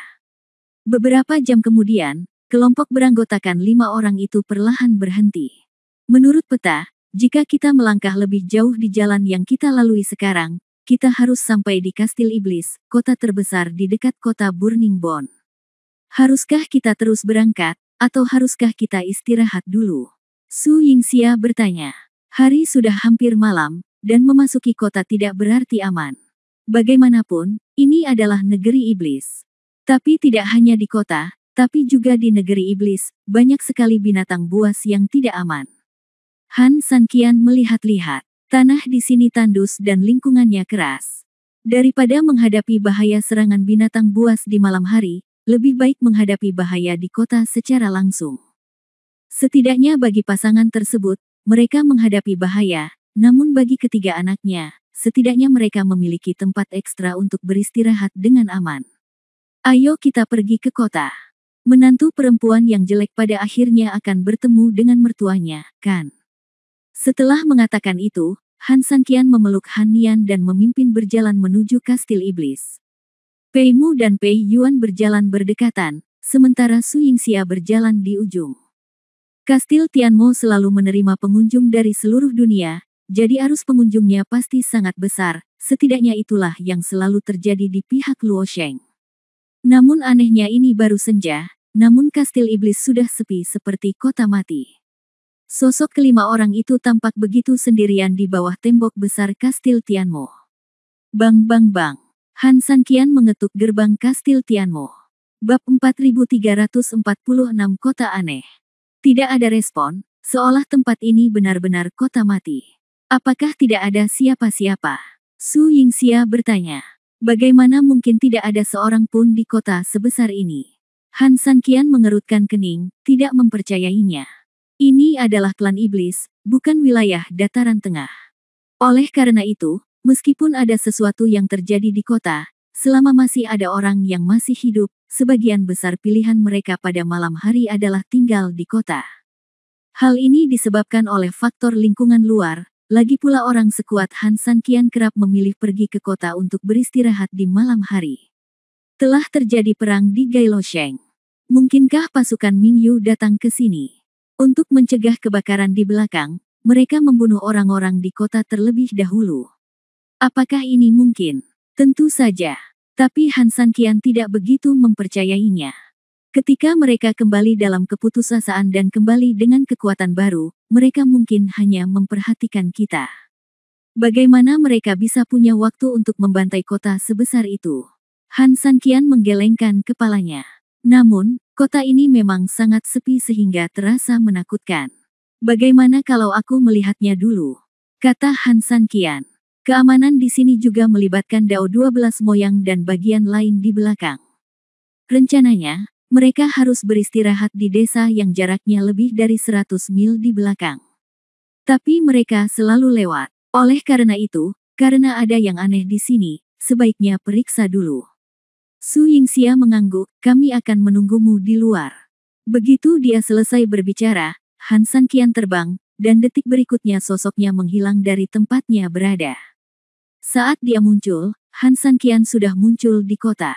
Beberapa jam kemudian, kelompok beranggotakan 5 orang itu perlahan berhenti. Menurut peta, jika kita melangkah lebih jauh di jalan yang kita lalui sekarang, kita harus sampai di Kastil Iblis, kota terbesar di dekat kota Burning Bone. Haruskah kita terus berangkat, atau haruskah kita istirahat dulu? Su Yingxia bertanya. Hari sudah hampir malam, dan memasuki kota tidak berarti aman. Bagaimanapun, ini adalah negeri iblis. Tapi tidak hanya di kota, tapi juga di negeri iblis, banyak sekali binatang buas yang tidak aman. Han Sanqian melihat-lihat. Tanah di sini tandus dan lingkungannya keras. Daripada menghadapi bahaya serangan binatang buas di malam hari, lebih baik menghadapi bahaya di kota secara langsung. Setidaknya bagi pasangan tersebut, mereka menghadapi bahaya, namun bagi ketiga anaknya, setidaknya mereka memiliki tempat ekstra untuk beristirahat dengan aman. Ayo kita pergi ke kota. Menantu perempuan yang jelek pada akhirnya akan bertemu dengan mertuanya, kan? Setelah mengatakan itu, Han Sanqian memeluk Han Nian dan memimpin berjalan menuju Kastil Iblis. Pei Mu dan Pei Yuan berjalan berdekatan, sementara Su Yingxia berjalan di ujung. Kastil Tianmo selalu menerima pengunjung dari seluruh dunia, jadi arus pengunjungnya pasti sangat besar, setidaknya itulah yang selalu terjadi di pihak Luosheng. Namun anehnya ini baru senja, namun Kastil Iblis sudah sepi seperti kota mati. Sosok kelima orang itu tampak begitu sendirian di bawah tembok besar Kastil Tianmo. Bang bang bang. Han Sanqian mengetuk gerbang Kastil Tianmo. Bab 4346 Kota Aneh. Tidak ada respon, seolah tempat ini benar-benar kota mati. Apakah tidak ada siapa-siapa? Su Yingxia bertanya. Bagaimana mungkin tidak ada seorang pun di kota sebesar ini? Han Sanqian mengerutkan kening, tidak mempercayainya. Ini adalah klan iblis, bukan wilayah dataran tengah. Oleh karena itu, meskipun ada sesuatu yang terjadi di kota, selama masih ada orang yang masih hidup, sebagian besar pilihan mereka pada malam hari adalah tinggal di kota. Hal ini disebabkan oleh faktor lingkungan luar, lagi pula orang sekuat Han Sanqian kerap memilih pergi ke kota untuk beristirahat di malam hari. Telah terjadi perang di Gailosheng. Mungkinkah pasukan Mingyu datang ke sini? Untuk mencegah kebakaran di belakang, mereka membunuh orang-orang di kota terlebih dahulu. Apakah ini mungkin? Tentu saja. Tapi Han Sanqian tidak begitu mempercayainya. Ketika mereka kembali dalam keputusasaan dan kembali dengan kekuatan baru, mereka mungkin hanya memperhatikan kita. Bagaimana mereka bisa punya waktu untuk membantai kota sebesar itu? Han Sanqian menggelengkan kepalanya. Namun, kota ini memang sangat sepi sehingga terasa menakutkan. Bagaimana kalau aku melihatnya dulu? Kata Han Sanqian. Keamanan di sini juga melibatkan Dao 12 moyang dan bagian lain di belakang. Rencananya, mereka harus beristirahat di desa yang jaraknya lebih dari 100 mil di belakang. Tapi mereka selalu lewat. Oleh karena itu, karena ada yang aneh di sini, sebaiknya periksa dulu. Su Yingxia mengangguk, kami akan menunggumu di luar. Begitu dia selesai berbicara, Han Sanqian terbang, dan detik berikutnya sosoknya menghilang dari tempatnya berada. Saat dia muncul, Han Sanqian sudah muncul di kota.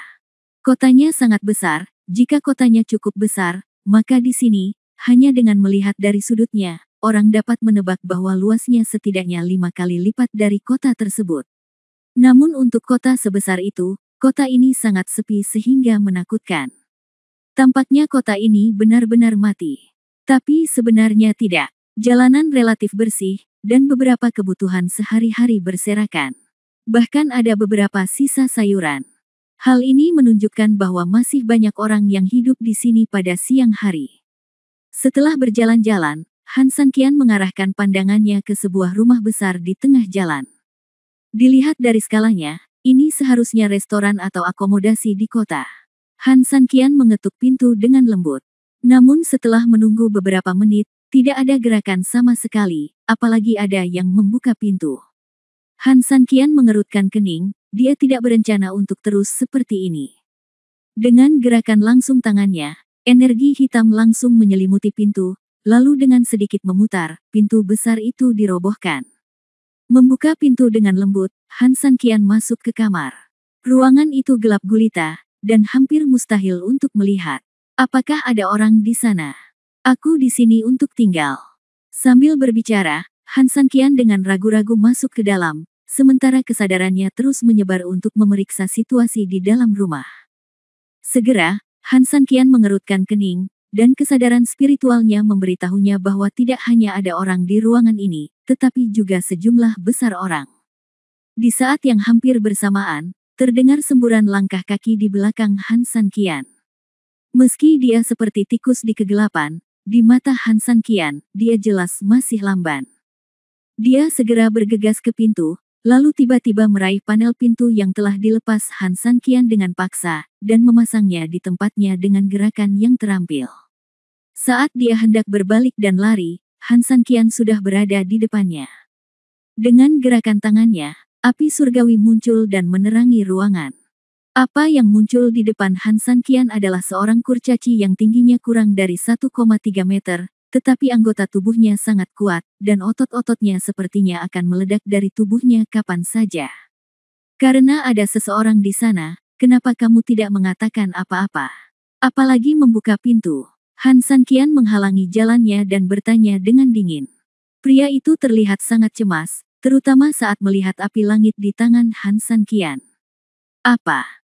Kotanya sangat besar, jika kotanya cukup besar, maka di sini, hanya dengan melihat dari sudutnya, orang dapat menebak bahwa luasnya setidaknya 5 kali lipat dari kota tersebut. Namun untuk kota sebesar itu, kota ini sangat sepi sehingga menakutkan. Tampaknya kota ini benar-benar mati. Tapi sebenarnya tidak. Jalanan relatif bersih, dan beberapa kebutuhan sehari-hari berserakan. Bahkan ada beberapa sisa sayuran. Hal ini menunjukkan bahwa masih banyak orang yang hidup di sini pada siang hari. Setelah berjalan-jalan, Han Sanqian mengarahkan pandangannya ke sebuah rumah besar di tengah jalan. Dilihat dari skalanya, ini seharusnya restoran atau akomodasi di kota. Han Sanqian mengetuk pintu dengan lembut. Namun setelah menunggu beberapa menit, tidak ada gerakan sama sekali, apalagi ada yang membuka pintu. Han Sanqian mengerutkan kening, dia tidak berencana untuk terus seperti ini. Dengan gerakan langsung tangannya, energi hitam langsung menyelimuti pintu, lalu dengan sedikit memutar, pintu besar itu dirobohkan. Membuka pintu dengan lembut, Han Sanqian masuk ke kamar. Ruangan itu gelap gulita, dan hampir mustahil untuk melihat. Apakah ada orang di sana? Aku di sini untuk tinggal. Sambil berbicara, Han Sanqian dengan ragu-ragu masuk ke dalam, sementara kesadarannya terus menyebar untuk memeriksa situasi di dalam rumah. Segera, Han Sanqian mengerutkan kening, dan kesadaran spiritualnya memberitahunya bahwa tidak hanya ada orang di ruangan ini, tetapi juga sejumlah besar orang. Di saat yang hampir bersamaan, terdengar semburan langkah kaki di belakang Han Sanqian. Meski dia seperti tikus di kegelapan, di mata Han Sanqian, dia jelas masih lamban. Dia segera bergegas ke pintu, lalu tiba-tiba meraih panel pintu yang telah dilepas Han Sanqian dengan paksa, dan memasangnya di tempatnya dengan gerakan yang terampil. Saat dia hendak berbalik dan lari, Han Sanqian sudah berada di depannya. Dengan gerakan tangannya, api surgawi muncul dan menerangi ruangan. Apa yang muncul di depan Han Sanqian adalah seorang kurcaci yang tingginya kurang dari 1,3 meter, tetapi anggota tubuhnya sangat kuat, dan otot-ototnya sepertinya akan meledak dari tubuhnya kapan saja. Karena ada seseorang di sana, kenapa kamu tidak mengatakan apa-apa? Apalagi membuka pintu. Han Sanqian menghalangi jalannya dan bertanya dengan dingin. Pria itu terlihat sangat cemas, terutama saat melihat api langit di tangan Han Sanqian.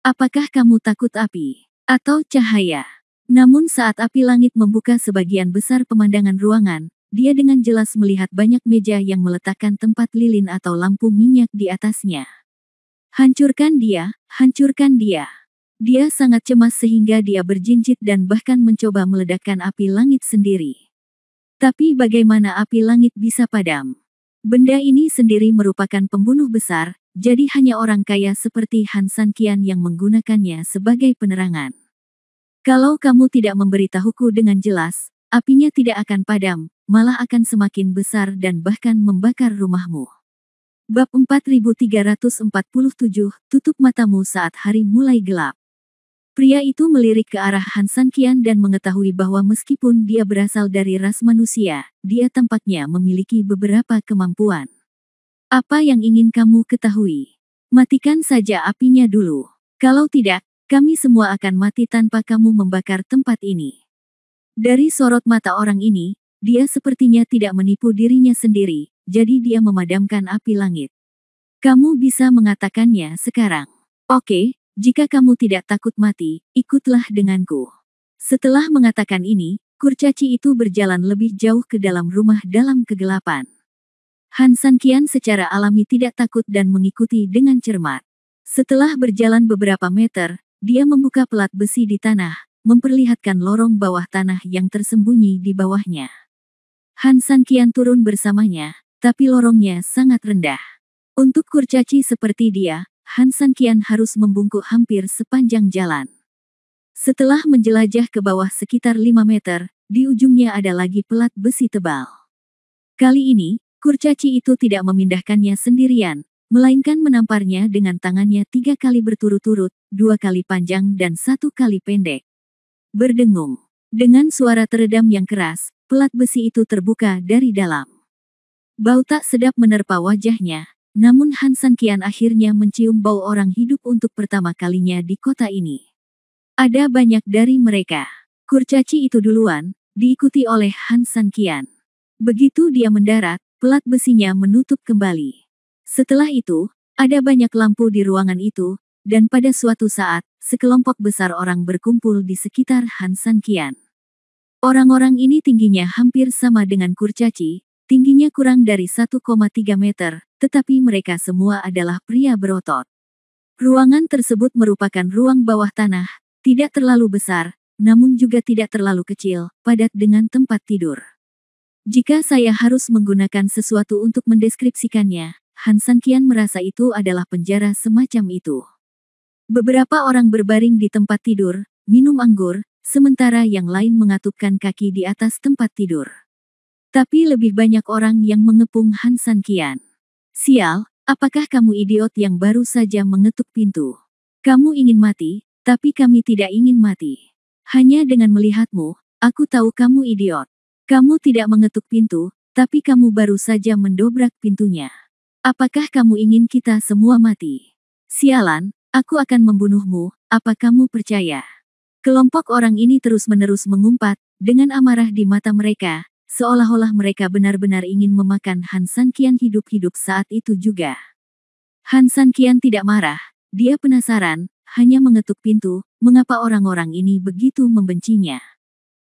Apakah kamu takut api? Atau cahaya? Namun saat api langit membuka sebagian besar pemandangan ruangan, dia dengan jelas melihat banyak meja yang meletakkan tempat lilin atau lampu minyak di atasnya. Hancurkan dia, hancurkan dia. Dia sangat cemas sehingga dia berjinjit dan bahkan mencoba meledakkan api langit sendiri. Tapi bagaimana api langit bisa padam? Benda ini sendiri merupakan pembunuh besar, jadi hanya orang kaya seperti Han Sanqian yang menggunakannya sebagai penerangan. Kalau kamu tidak memberitahuku dengan jelas, apinya tidak akan padam, malah akan semakin besar dan bahkan membakar rumahmu. Bab 4347, tutup matamu saat hari mulai gelap. Pria itu melirik ke arah Han Sanqian dan mengetahui bahwa meskipun dia berasal dari ras manusia, dia tampaknya memiliki beberapa kemampuan. Apa yang ingin kamu ketahui? Matikan saja apinya dulu. Kalau tidak, kami semua akan mati tanpa kamu membakar tempat ini. Dari sorot mata orang ini, dia sepertinya tidak menipu dirinya sendiri, jadi dia memadamkan api langit. Kamu bisa mengatakannya sekarang. Oke, jika kamu tidak takut mati, ikutlah denganku. Setelah mengatakan ini, kurcaci itu berjalan lebih jauh ke dalam rumah dalam kegelapan. Han Sanqian secara alami tidak takut dan mengikuti dengan cermat. Setelah berjalan beberapa meter, dia membuka pelat besi di tanah, memperlihatkan lorong bawah tanah yang tersembunyi di bawahnya. Han Sanqian turun bersamanya, tapi lorongnya sangat rendah. Untuk kurcaci seperti dia, Han Sanqian harus membungkuk hampir sepanjang jalan. Setelah menjelajah ke bawah sekitar 5 meter, di ujungnya ada lagi pelat besi tebal. Kali ini, kurcaci itu tidak memindahkannya sendirian, melainkan menamparnya dengan tangannya 3 kali berturut-turut, 2 kali panjang dan 1 kali pendek. Berdengung. Dengan suara teredam yang keras, pelat besi itu terbuka dari dalam. Bau tak sedap menerpa wajahnya, namun Han Sanqian akhirnya mencium bau orang hidup untuk pertama kalinya di kota ini. Ada banyak dari mereka. Kurcaci itu duluan, diikuti oleh Han Sanqian. Begitu dia mendarat, pelat besinya menutup kembali. Setelah itu, ada banyak lampu di ruangan itu, dan pada suatu saat, sekelompok besar orang berkumpul di sekitar Han San Qian. Orang-orang ini tingginya hampir sama dengan kurcaci, tingginya kurang dari 1,3 meter, tetapi mereka semua adalah pria berotot. Ruangan tersebut merupakan ruang bawah tanah, tidak terlalu besar, namun juga tidak terlalu kecil, padat dengan tempat tidur. Jika saya harus menggunakan sesuatu untuk mendeskripsikannya, Han San Qian merasa itu adalah penjara semacam itu. Beberapa orang berbaring di tempat tidur, minum anggur, sementara yang lain mengatupkan kaki di atas tempat tidur. Tapi lebih banyak orang yang mengepung Han San Qian. Sial, apakah kamu idiot yang baru saja mengetuk pintu? Kamu ingin mati, tapi kami tidak ingin mati. Hanya dengan melihatmu, aku tahu kamu idiot. Kamu tidak mengetuk pintu, tapi kamu baru saja mendobrak pintunya. Apakah kamu ingin kita semua mati? Sialan, aku akan membunuhmu, apa kamu percaya? Kelompok orang ini terus-menerus mengumpat, dengan amarah di mata mereka, seolah-olah mereka benar-benar ingin memakan Han San Qian hidup-hidup saat itu juga. Han San Qian tidak marah, dia penasaran, hanya mengetuk pintu, mengapa orang-orang ini begitu membencinya.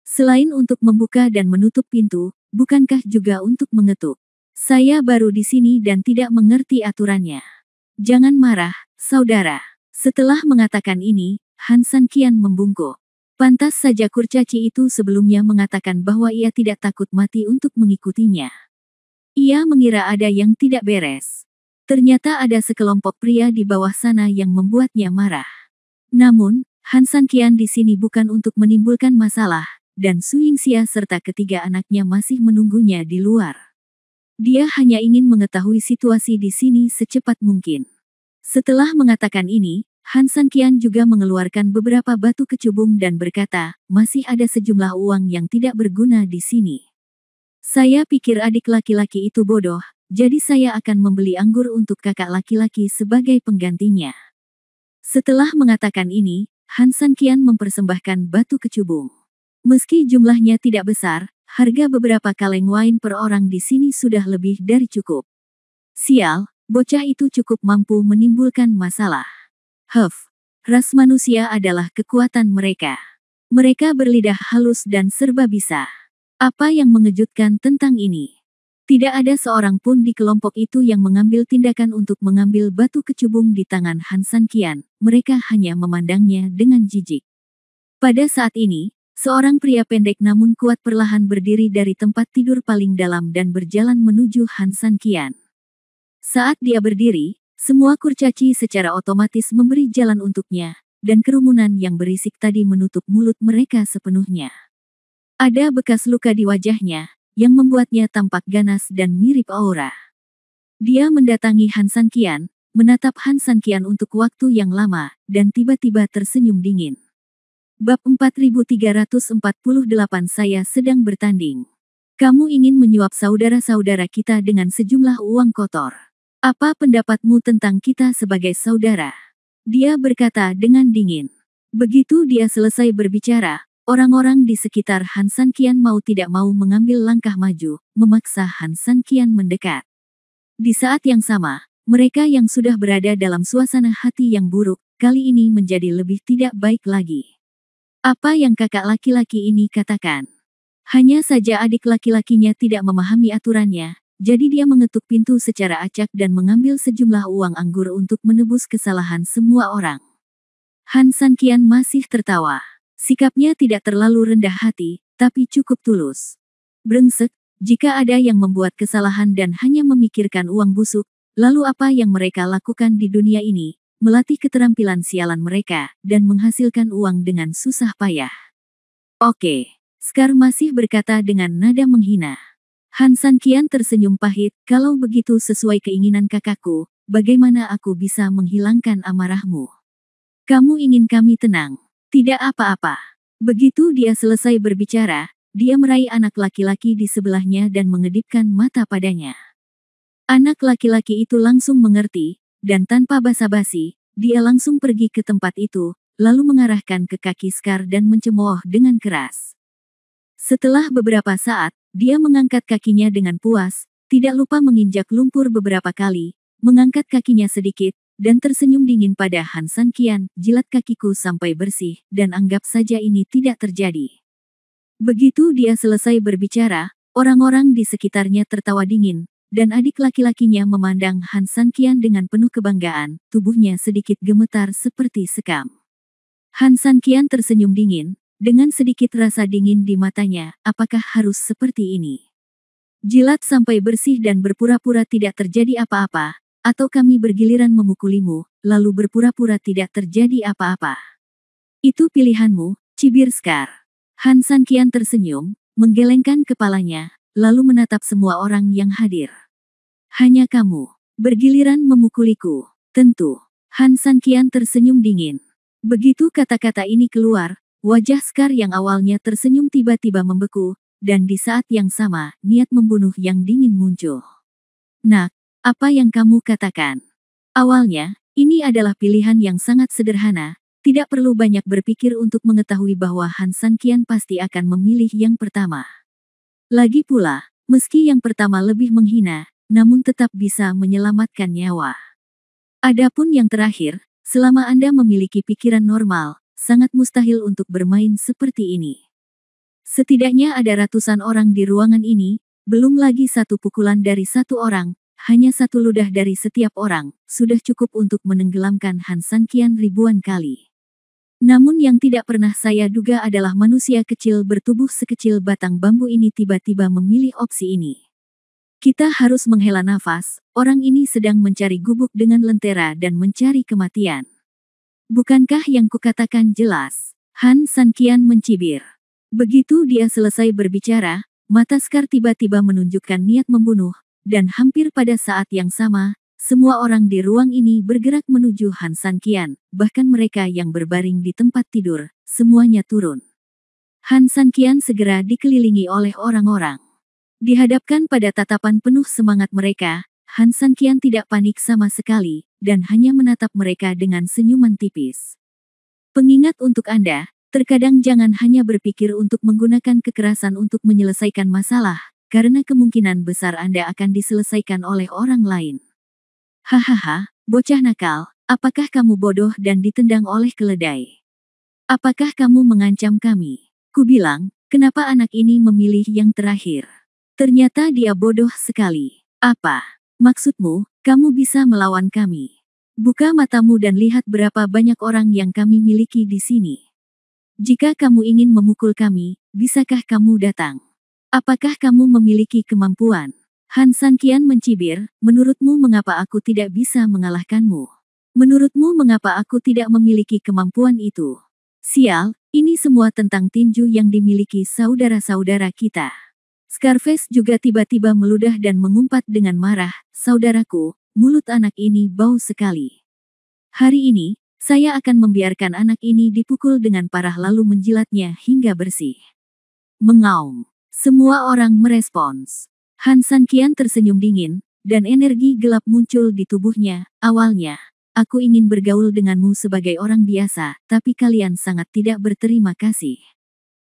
Selain untuk membuka dan menutup pintu, bukankah juga untuk mengetuk? Saya baru di sini dan tidak mengerti aturannya. Jangan marah, saudara. Setelah mengatakan ini, Han San Qian membungkuk. Pantas saja kurcaci itu sebelumnya mengatakan bahwa ia tidak takut mati untuk mengikutinya. Ia mengira ada yang tidak beres. Ternyata ada sekelompok pria di bawah sana yang membuatnya marah. Namun, Han San Qian di sini bukan untuk menimbulkan masalah, dan Su Yingxia serta ketiga anaknya masih menunggunya di luar. Dia hanya ingin mengetahui situasi di sini secepat mungkin. Setelah mengatakan ini, Han San Qian juga mengeluarkan beberapa batu kecubung dan berkata, masih ada sejumlah uang yang tidak berguna di sini. Saya pikir adik laki-laki itu bodoh, jadi saya akan membeli anggur untuk kakak laki-laki sebagai penggantinya. Setelah mengatakan ini, Han San Qian mempersembahkan batu kecubung. Meski jumlahnya tidak besar, harga beberapa kaleng wine per orang di sini sudah lebih dari cukup. Sial, bocah itu cukup mampu menimbulkan masalah. Ras manusia adalah kekuatan mereka. Mereka berlidah halus dan serba bisa. Apa yang mengejutkan tentang ini? Tidak ada seorang pun di kelompok itu yang mengambil tindakan untuk mengambil batu kecubung di tangan Han San Qian. Mereka hanya memandangnya dengan jijik. Pada saat ini, seorang pria pendek namun kuat perlahan berdiri dari tempat tidur paling dalam dan berjalan menuju Han San Qian. Saat dia berdiri, semua kurcaci secara otomatis memberi jalan untuknya, dan kerumunan yang berisik tadi menutup mulut mereka sepenuhnya. Ada bekas luka di wajahnya, yang membuatnya tampak ganas dan mirip aura. Dia mendatangi Han San Qian, menatap Han San Qian untuk waktu yang lama, dan tiba-tiba tersenyum dingin. Bab 4348 Saya sedang bertanding. Kamu ingin menyuap saudara-saudara kita dengan sejumlah uang kotor. Apa pendapatmu tentang kita sebagai saudara? Dia berkata dengan dingin. Begitu dia selesai berbicara, orang-orang di sekitar Han San Qian mau tidak mau mengambil langkah maju, memaksa Han San Qian mendekat. Di saat yang sama, mereka yang sudah berada dalam suasana hati yang buruk, kali ini menjadi lebih tidak baik lagi. Apa yang kakak laki-laki ini katakan? Hanya saja adik laki-lakinya tidak memahami aturannya. Jadi dia mengetuk pintu secara acak dan mengambil sejumlah uang anggur untuk menebus kesalahan semua orang. Han San Qian masih tertawa. Sikapnya tidak terlalu rendah hati, tapi cukup tulus. Brengsek, jika ada yang membuat kesalahan dan hanya memikirkan uang busuk, lalu apa yang mereka lakukan di dunia ini? Melatih keterampilan sialan mereka, dan menghasilkan uang dengan susah payah. Oke, Scar masih berkata dengan nada menghina. Han San Qian tersenyum pahit, kalau begitu sesuai keinginan kakakku, bagaimana aku bisa menghilangkan amarahmu? Kamu ingin kami tenang? Tidak apa-apa. Begitu dia selesai berbicara, dia meraih anak laki-laki di sebelahnya dan mengedipkan mata padanya. Anak laki-laki itu langsung mengerti, dan tanpa basa-basi, dia langsung pergi ke tempat itu, lalu mengarahkan ke kaki Scar dan mencemooh dengan keras. Setelah beberapa saat, dia mengangkat kakinya dengan puas, tidak lupa menginjak lumpur beberapa kali, mengangkat kakinya sedikit, dan tersenyum dingin pada Han Sanqian, jilat kakiku sampai bersih, dan anggap saja ini tidak terjadi. Begitu dia selesai berbicara, orang-orang di sekitarnya tertawa dingin, dan adik laki-lakinya memandang Han Sanqian dengan penuh kebanggaan, tubuhnya sedikit gemetar seperti sekam. Han Sanqian tersenyum dingin, dengan sedikit rasa dingin di matanya, apakah harus seperti ini? Jilat sampai bersih dan berpura-pura tidak terjadi apa-apa, atau kami bergiliran memukulimu, lalu berpura-pura tidak terjadi apa-apa. Itu pilihanmu, cibir Scar. Han Sanqian tersenyum, menggelengkan kepalanya, lalu menatap semua orang yang hadir. Hanya kamu, bergiliran memukuliku, tentu. Han Sanqian tersenyum dingin. Begitu kata-kata ini keluar, wajah Scar yang awalnya tersenyum tiba-tiba membeku, dan di saat yang sama, niat membunuh yang dingin muncul. Nak, apa yang kamu katakan? Awalnya, ini adalah pilihan yang sangat sederhana, tidak perlu banyak berpikir untuk mengetahui bahwa Han Sanqian pasti akan memilih yang pertama. Lagi pula, meski yang pertama lebih menghina, namun tetap bisa menyelamatkan nyawa. Adapun yang terakhir, selama Anda memiliki pikiran normal, sangat mustahil untuk bermain seperti ini. Setidaknya ada ratusan orang di ruangan ini, belum lagi satu pukulan dari satu orang, hanya satu ludah dari setiap orang, sudah cukup untuk menenggelamkan Han Sanqian ribuan kali. Namun yang tidak pernah saya duga adalah manusia kecil bertubuh sekecil batang bambu ini tiba-tiba memilih opsi ini. Kita harus menghela nafas, orang ini sedang mencari gubuk dengan lentera dan mencari kematian. Bukankah yang kukatakan jelas? Han Sanqian mencibir. Begitu dia selesai berbicara, mata Scar tiba-tiba menunjukkan niat membunuh, dan hampir pada saat yang sama, semua orang di ruang ini bergerak menuju Han Sanqian, bahkan mereka yang berbaring di tempat tidur, semuanya turun. Han Sanqian segera dikelilingi oleh orang-orang. Dihadapkan pada tatapan penuh semangat mereka, Han Sanqian tidak panik sama sekali, dan hanya menatap mereka dengan senyuman tipis. Pengingat untuk Anda, terkadang jangan hanya berpikir untuk menggunakan kekerasan untuk menyelesaikan masalah, karena kemungkinan besar Anda akan diselesaikan oleh orang lain. Hahaha, bocah nakal, apakah kamu bodoh dan ditendang oleh keledai? Apakah kamu mengancam kami? Kubilang, kenapa anak ini memilih yang terakhir? Ternyata dia bodoh sekali. Apa maksudmu, kamu bisa melawan kami? Buka matamu dan lihat berapa banyak orang yang kami miliki di sini. Jika kamu ingin memukul kami, bisakah kamu datang? Apakah kamu memiliki kemampuan? Han Sanqian mencibir, menurutmu mengapa aku tidak bisa mengalahkanmu? Menurutmu mengapa aku tidak memiliki kemampuan itu? Sial, ini semua tentang tinju yang dimiliki saudara-saudara kita. Scarface juga tiba-tiba meludah dan mengumpat dengan marah, saudaraku, mulut anak ini bau sekali. Hari ini, saya akan membiarkan anak ini dipukul dengan parah lalu menjilatnya hingga bersih. Mengaum. Semua orang merespons. Han Sanqian tersenyum dingin, dan energi gelap muncul di tubuhnya. Awalnya, aku ingin bergaul denganmu sebagai orang biasa, tapi kalian sangat tidak berterima kasih.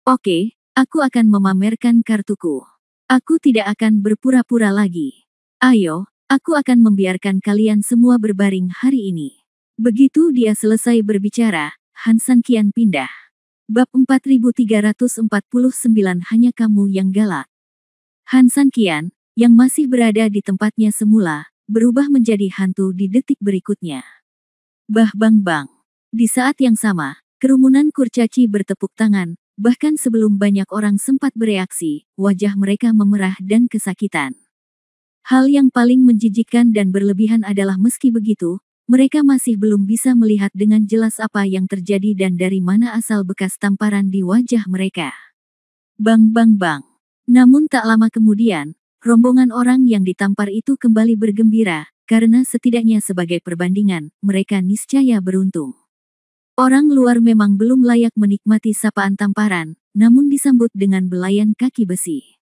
Oke, aku akan memamerkan kartuku. Aku tidak akan berpura-pura lagi. Ayo, aku akan membiarkan kalian semua berbaring hari ini. Begitu dia selesai berbicara, Han Sanqian pindah. Bab 4349 hanya kamu yang galak. Han Sanqian, yang masih berada di tempatnya semula, berubah menjadi hantu di detik berikutnya. Bah bang bang. Di saat yang sama, kerumunan kurcaci bertepuk tangan, bahkan sebelum banyak orang sempat bereaksi, wajah mereka memerah dan kesakitan. Hal yang paling menjijikkan dan berlebihan adalah meski begitu, mereka masih belum bisa melihat dengan jelas apa yang terjadi dan dari mana asal bekas tamparan di wajah mereka. Bang bang bang. Namun tak lama kemudian, rombongan orang yang ditampar itu kembali bergembira, karena setidaknya sebagai perbandingan, mereka niscaya beruntung. Orang luar memang belum layak menikmati sapaan tamparan, namun disambut dengan belayan kaki besi.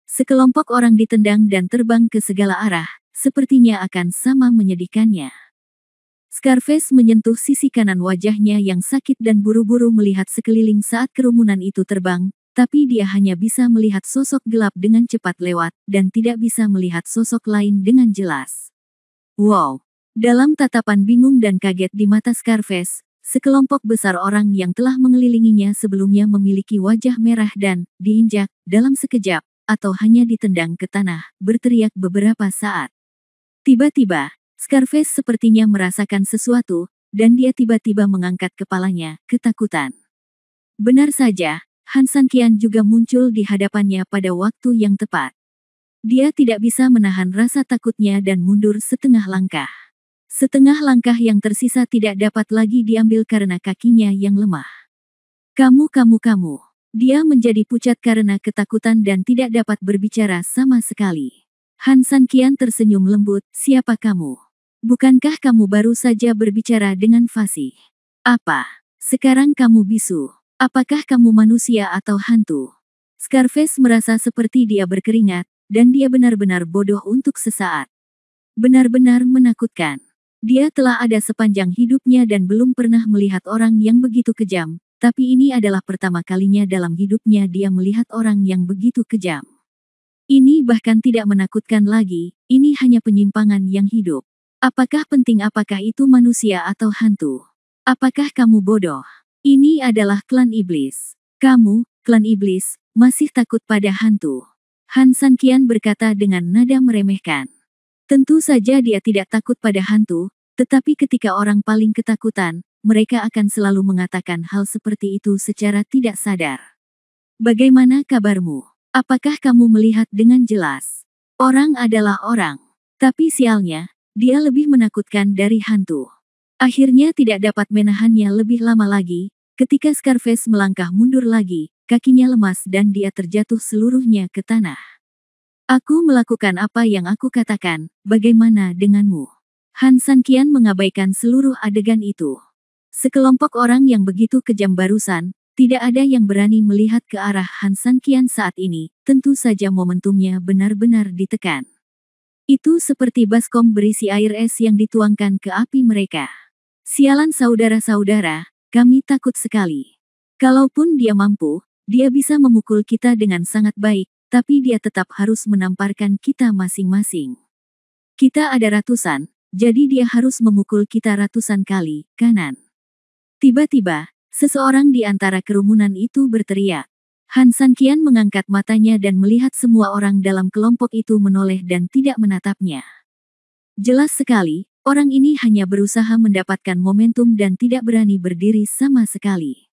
Sekelompok orang ditendang dan terbang ke segala arah, sepertinya akan sama menyedihkannya. Scarface menyentuh sisi kanan wajahnya yang sakit dan buru-buru melihat sekeliling saat kerumunan itu terbang, tapi dia hanya bisa melihat sosok gelap dengan cepat lewat, dan tidak bisa melihat sosok lain dengan jelas. Wow! Dalam tatapan bingung dan kaget di mata Scarface, sekelompok besar orang yang telah mengelilinginya sebelumnya memiliki wajah merah dan diinjak dalam sekejap, atau hanya ditendang ke tanah, berteriak beberapa saat. Tiba-tiba, Scarface sepertinya merasakan sesuatu, dan dia tiba-tiba mengangkat kepalanya, ketakutan. Benar saja, Han Sanqian juga muncul di hadapannya pada waktu yang tepat. Dia tidak bisa menahan rasa takutnya dan mundur setengah langkah. Setengah langkah yang tersisa tidak dapat lagi diambil karena kakinya yang lemah. Kamu. Dia menjadi pucat karena ketakutan dan tidak dapat berbicara sama sekali. Han Sanqian tersenyum lembut, siapa kamu? Bukankah kamu baru saja berbicara dengan fasih? Apa? Sekarang kamu bisu. Apakah kamu manusia atau hantu? Scarface merasa seperti dia berkeringat, dan dia benar-benar bodoh untuk sesaat. Benar-benar menakutkan. Dia telah ada sepanjang hidupnya dan belum pernah melihat orang yang begitu kejam, tapi ini adalah pertama kalinya dalam hidupnya dia melihat orang yang begitu kejam. Ini bahkan tidak menakutkan lagi, ini hanya penyimpangan yang hidup. Apakah penting apakah itu manusia atau hantu? Apakah kamu bodoh? Ini adalah klan iblis. Kamu, klan iblis, masih takut pada hantu. Han Sanqian berkata dengan nada meremehkan. Tentu saja dia tidak takut pada hantu, tetapi ketika orang paling ketakutan, mereka akan selalu mengatakan hal seperti itu secara tidak sadar. Bagaimana kabarmu? Apakah kamu melihat dengan jelas? Orang adalah orang. Tapi sialnya, dia lebih menakutkan dari hantu. Akhirnya tidak dapat menahannya lebih lama lagi, ketika Scarface melangkah mundur lagi, kakinya lemas dan dia terjatuh seluruhnya ke tanah. Aku melakukan apa yang aku katakan, bagaimana denganmu? Han Sanqian mengabaikan seluruh adegan itu. Sekelompok orang yang begitu kejam barusan, tidak ada yang berani melihat ke arah Han Sanqian saat ini, tentu saja momentumnya benar-benar ditekan. Itu seperti baskom berisi air es yang dituangkan ke api mereka. Sialan saudara-saudara, kami takut sekali. Kalaupun dia mampu, dia bisa memukul kita dengan sangat baik, tapi dia tetap harus menamparkan kita masing-masing. Kita ada ratusan, jadi dia harus memukul kita ratusan kali, kanan. Tiba-tiba, seseorang di antara kerumunan itu berteriak. Han Sanqian mengangkat matanya dan melihat semua orang dalam kelompok itu menoleh dan tidak menatapnya. Jelas sekali, orang ini hanya berusaha mendapatkan momentum dan tidak berani berdiri sama sekali.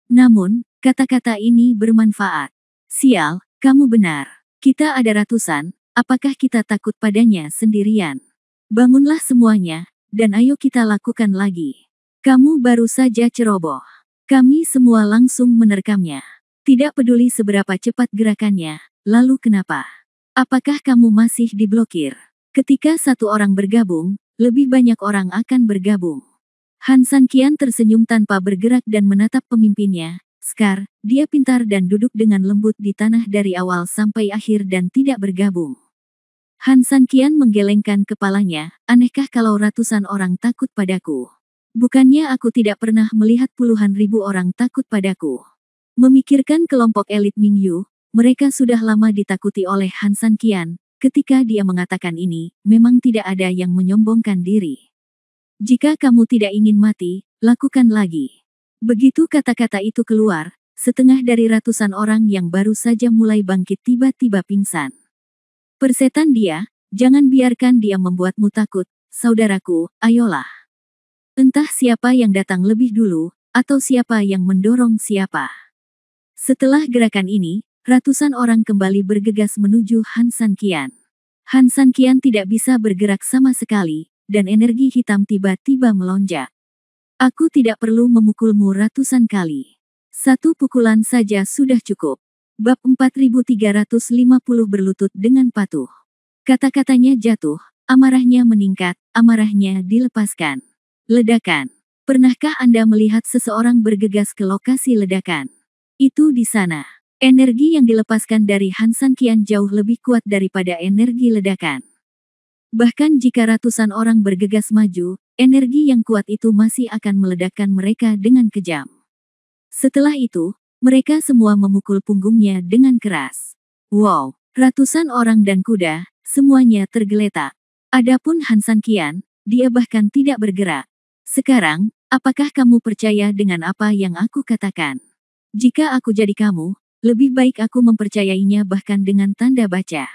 Namun, kata-kata ini bermanfaat. Sial, kamu benar. Kita ada ratusan, apakah kita takut padanya sendirian? Bangunlah semuanya, dan ayo kita lakukan lagi. Kamu baru saja ceroboh. Kami semua langsung menerkamnya. Tidak peduli seberapa cepat gerakannya, lalu kenapa? Apakah kamu masih diblokir? Ketika satu orang bergabung, lebih banyak orang akan bergabung. Han Sanqian tersenyum tanpa bergerak dan menatap pemimpinnya. Scar, dia pintar dan duduk dengan lembut di tanah dari awal sampai akhir dan tidak bergabung. Han Sanqian menggelengkan kepalanya, anehkah kalau ratusan orang takut padaku? Bukannya aku tidak pernah melihat puluhan ribu orang takut padaku. Memikirkan kelompok elit Mingyu, mereka sudah lama ditakuti oleh Han Sanqian. Ketika dia mengatakan ini, memang tidak ada yang menyombongkan diri. Jika kamu tidak ingin mati, lakukan lagi. Begitu kata-kata itu keluar, setengah dari ratusan orang yang baru saja mulai bangkit tiba-tiba pingsan. Persetan dia, jangan biarkan dia membuatmu takut, saudaraku, ayolah. Entah siapa yang datang lebih dulu, atau siapa yang mendorong siapa. Setelah gerakan ini, ratusan orang kembali bergegas menuju Han Sanqian. Han Sanqian tidak bisa bergerak sama sekali, dan energi hitam tiba-tiba melonjak. Aku tidak perlu memukulmu ratusan kali. Satu pukulan saja sudah cukup. Bab 4350 berlutut dengan patuh. Kata-katanya jatuh, amarahnya meningkat, amarahnya dilepaskan. Ledakan. Pernahkah Anda melihat seseorang bergegas ke lokasi ledakan? Itu di sana. Energi yang dilepaskan dari Han Sanqian jauh lebih kuat daripada energi ledakan. Bahkan jika ratusan orang bergegas maju, energi yang kuat itu masih akan meledakkan mereka dengan kejam. Setelah itu, mereka semua memukul punggungnya dengan keras. Wow, ratusan orang dan kuda, semuanya tergeletak. Adapun Han Sanqian, dia bahkan tidak bergerak. Sekarang, apakah kamu percaya dengan apa yang aku katakan? Jika aku jadi kamu, lebih baik aku mempercayainya bahkan dengan tanda baca.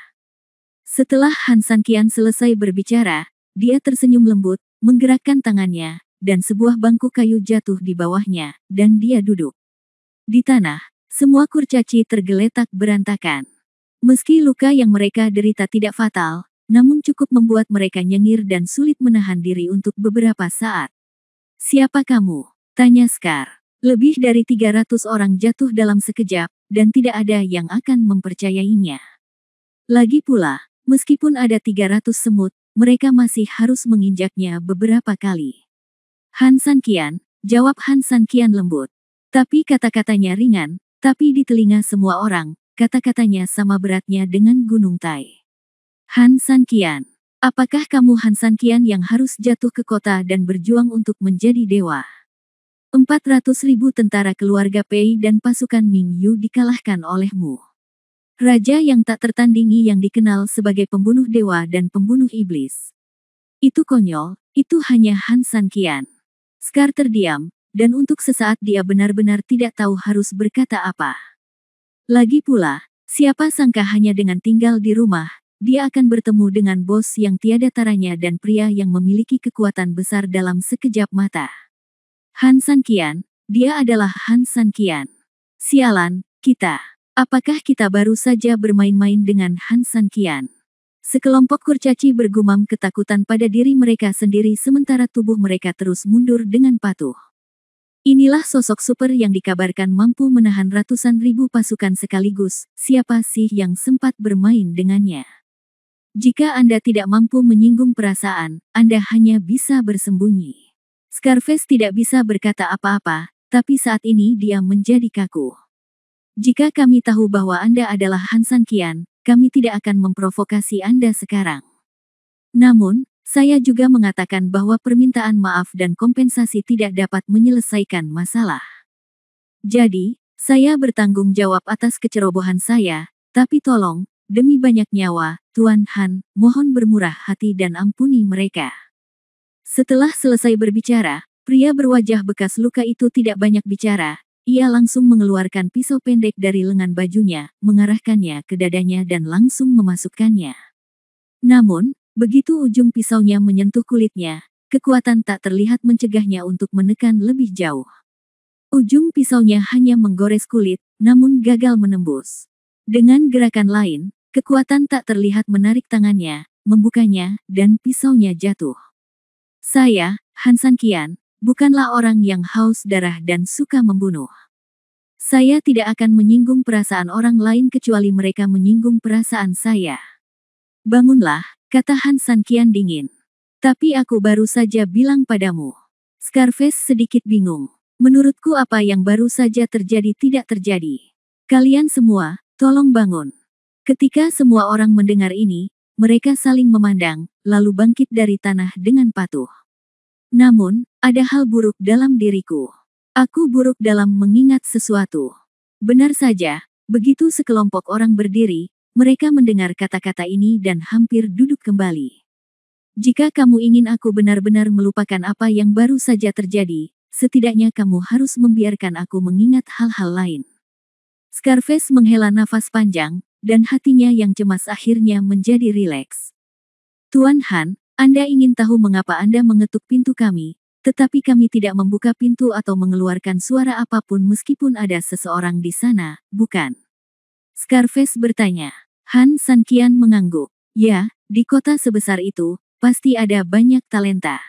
Setelah Han Sanqian selesai berbicara, dia tersenyum lembut, menggerakkan tangannya, dan sebuah bangku kayu jatuh di bawahnya, dan dia duduk. Di tanah, semua kurcaci tergeletak berantakan. Meski luka yang mereka derita tidak fatal, namun cukup membuat mereka nyengir dan sulit menahan diri untuk beberapa saat. "Siapa kamu?" tanya Scar. Lebih dari 300 orang jatuh dalam sekejap, dan tidak ada yang akan mempercayainya. Lagi pula, meskipun ada 300 semut, mereka masih harus menginjaknya beberapa kali. "Han Sanqian," jawab Han Sanqian lembut. Tapi kata-katanya ringan, tapi di telinga semua orang, kata-katanya sama beratnya dengan gunung Tai. "Han Sanqian, apakah kamu Han Sanqian yang harus jatuh ke kota dan berjuang untuk menjadi dewa? 400.000 tentara keluarga Pei dan pasukan Ming Yu dikalahkan olehmu. Raja yang tak tertandingi yang dikenal sebagai pembunuh dewa dan pembunuh iblis. Itu konyol, itu hanya Han Sanqian." Scar terdiam, dan untuk sesaat dia benar-benar tidak tahu harus berkata apa. Lagi pula, siapa sangka hanya dengan tinggal di rumah, dia akan bertemu dengan bos yang tiada taranya dan pria yang memiliki kekuatan besar dalam sekejap mata. Han Sanqian, dia adalah Han Sanqian. Sialan, kita. Apakah kita baru saja bermain-main dengan Han Sanqian? Sekelompok kurcaci bergumam ketakutan pada diri mereka sendiri sementara tubuh mereka terus mundur dengan patuh. Inilah sosok super yang dikabarkan mampu menahan ratusan ribu pasukan sekaligus, siapa sih yang sempat bermain dengannya? Jika Anda tidak mampu menyinggung perasaan, Anda hanya bisa bersembunyi. Scarface tidak bisa berkata apa-apa, tapi saat ini dia menjadi kaku. "Jika kami tahu bahwa Anda adalah Han Sanqian, kami tidak akan memprovokasi Anda sekarang. Namun, saya juga mengatakan bahwa permintaan maaf dan kompensasi tidak dapat menyelesaikan masalah. Jadi, saya bertanggung jawab atas kecerobohan saya, tapi tolong, demi banyak nyawa, Tuan Han, mohon bermurah hati dan ampuni mereka." Setelah selesai berbicara, pria berwajah bekas luka itu tidak banyak bicara. Ia langsung mengeluarkan pisau pendek dari lengan bajunya, mengarahkannya ke dadanya dan langsung memasukkannya. Namun, begitu ujung pisaunya menyentuh kulitnya, kekuatan tak terlihat mencegahnya untuk menekan lebih jauh. Ujung pisaunya hanya menggores kulit, namun gagal menembus. Dengan gerakan lain, kekuatan tak terlihat menarik tangannya, membukanya, dan pisaunya jatuh. "Saya, Han Sanqian, bukanlah orang yang haus darah dan suka membunuh. Saya tidak akan menyinggung perasaan orang lain kecuali mereka menyinggung perasaan saya." "Bangunlah," kata Han Sanqian dingin. "Tapi aku baru saja bilang padamu." Scarface sedikit bingung. "Menurutku apa yang baru saja terjadi tidak terjadi. Kalian semua, tolong bangun." Ketika semua orang mendengar ini, mereka saling memandang, lalu bangkit dari tanah dengan patuh. "Namun, ada hal buruk dalam diriku. Aku buruk dalam mengingat sesuatu." Benar saja, begitu sekelompok orang berdiri, mereka mendengar kata-kata ini dan hampir duduk kembali. "Jika kamu ingin aku benar-benar melupakan apa yang baru saja terjadi, setidaknya kamu harus membiarkan aku mengingat hal-hal lain." Scarface menghela nafas panjang, dan hatinya yang cemas akhirnya menjadi rileks. "Tuan Han, Anda ingin tahu mengapa Anda mengetuk pintu kami, tetapi kami tidak membuka pintu atau mengeluarkan suara apapun meskipun ada seseorang di sana, bukan?" Scarface bertanya. Han Sanqian mengangguk. "Ya, di kota sebesar itu, pasti ada banyak talenta.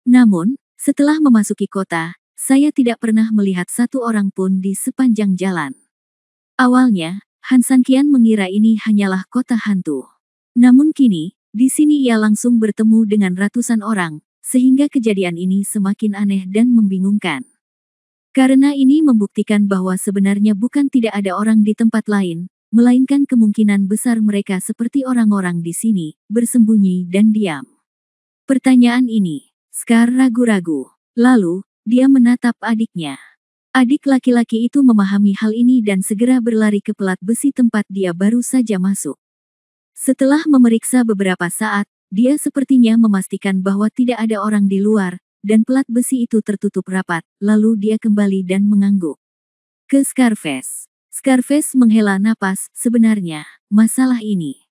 Namun, setelah memasuki kota, saya tidak pernah melihat satu orang pun di sepanjang jalan." Awalnya, Han Sanqian mengira ini hanyalah kota hantu. Namun kini, di sini ia langsung bertemu dengan ratusan orang, sehingga kejadian ini semakin aneh dan membingungkan. Karena ini membuktikan bahwa sebenarnya bukan tidak ada orang di tempat lain, melainkan kemungkinan besar mereka seperti orang-orang di sini, bersembunyi dan diam. Pertanyaan ini, Scar ragu-ragu. Lalu, dia menatap adiknya. Adik laki-laki itu memahami hal ini dan segera berlari ke pelat besi tempat dia baru saja masuk. Setelah memeriksa beberapa saat, Dia sepertinya memastikan bahwa tidak ada orang di luar, dan pelat besi itu tertutup rapat, lalu dia kembali dan mengangguk ke Scarface. Scarface menghela napas, sebenarnya, masalah ini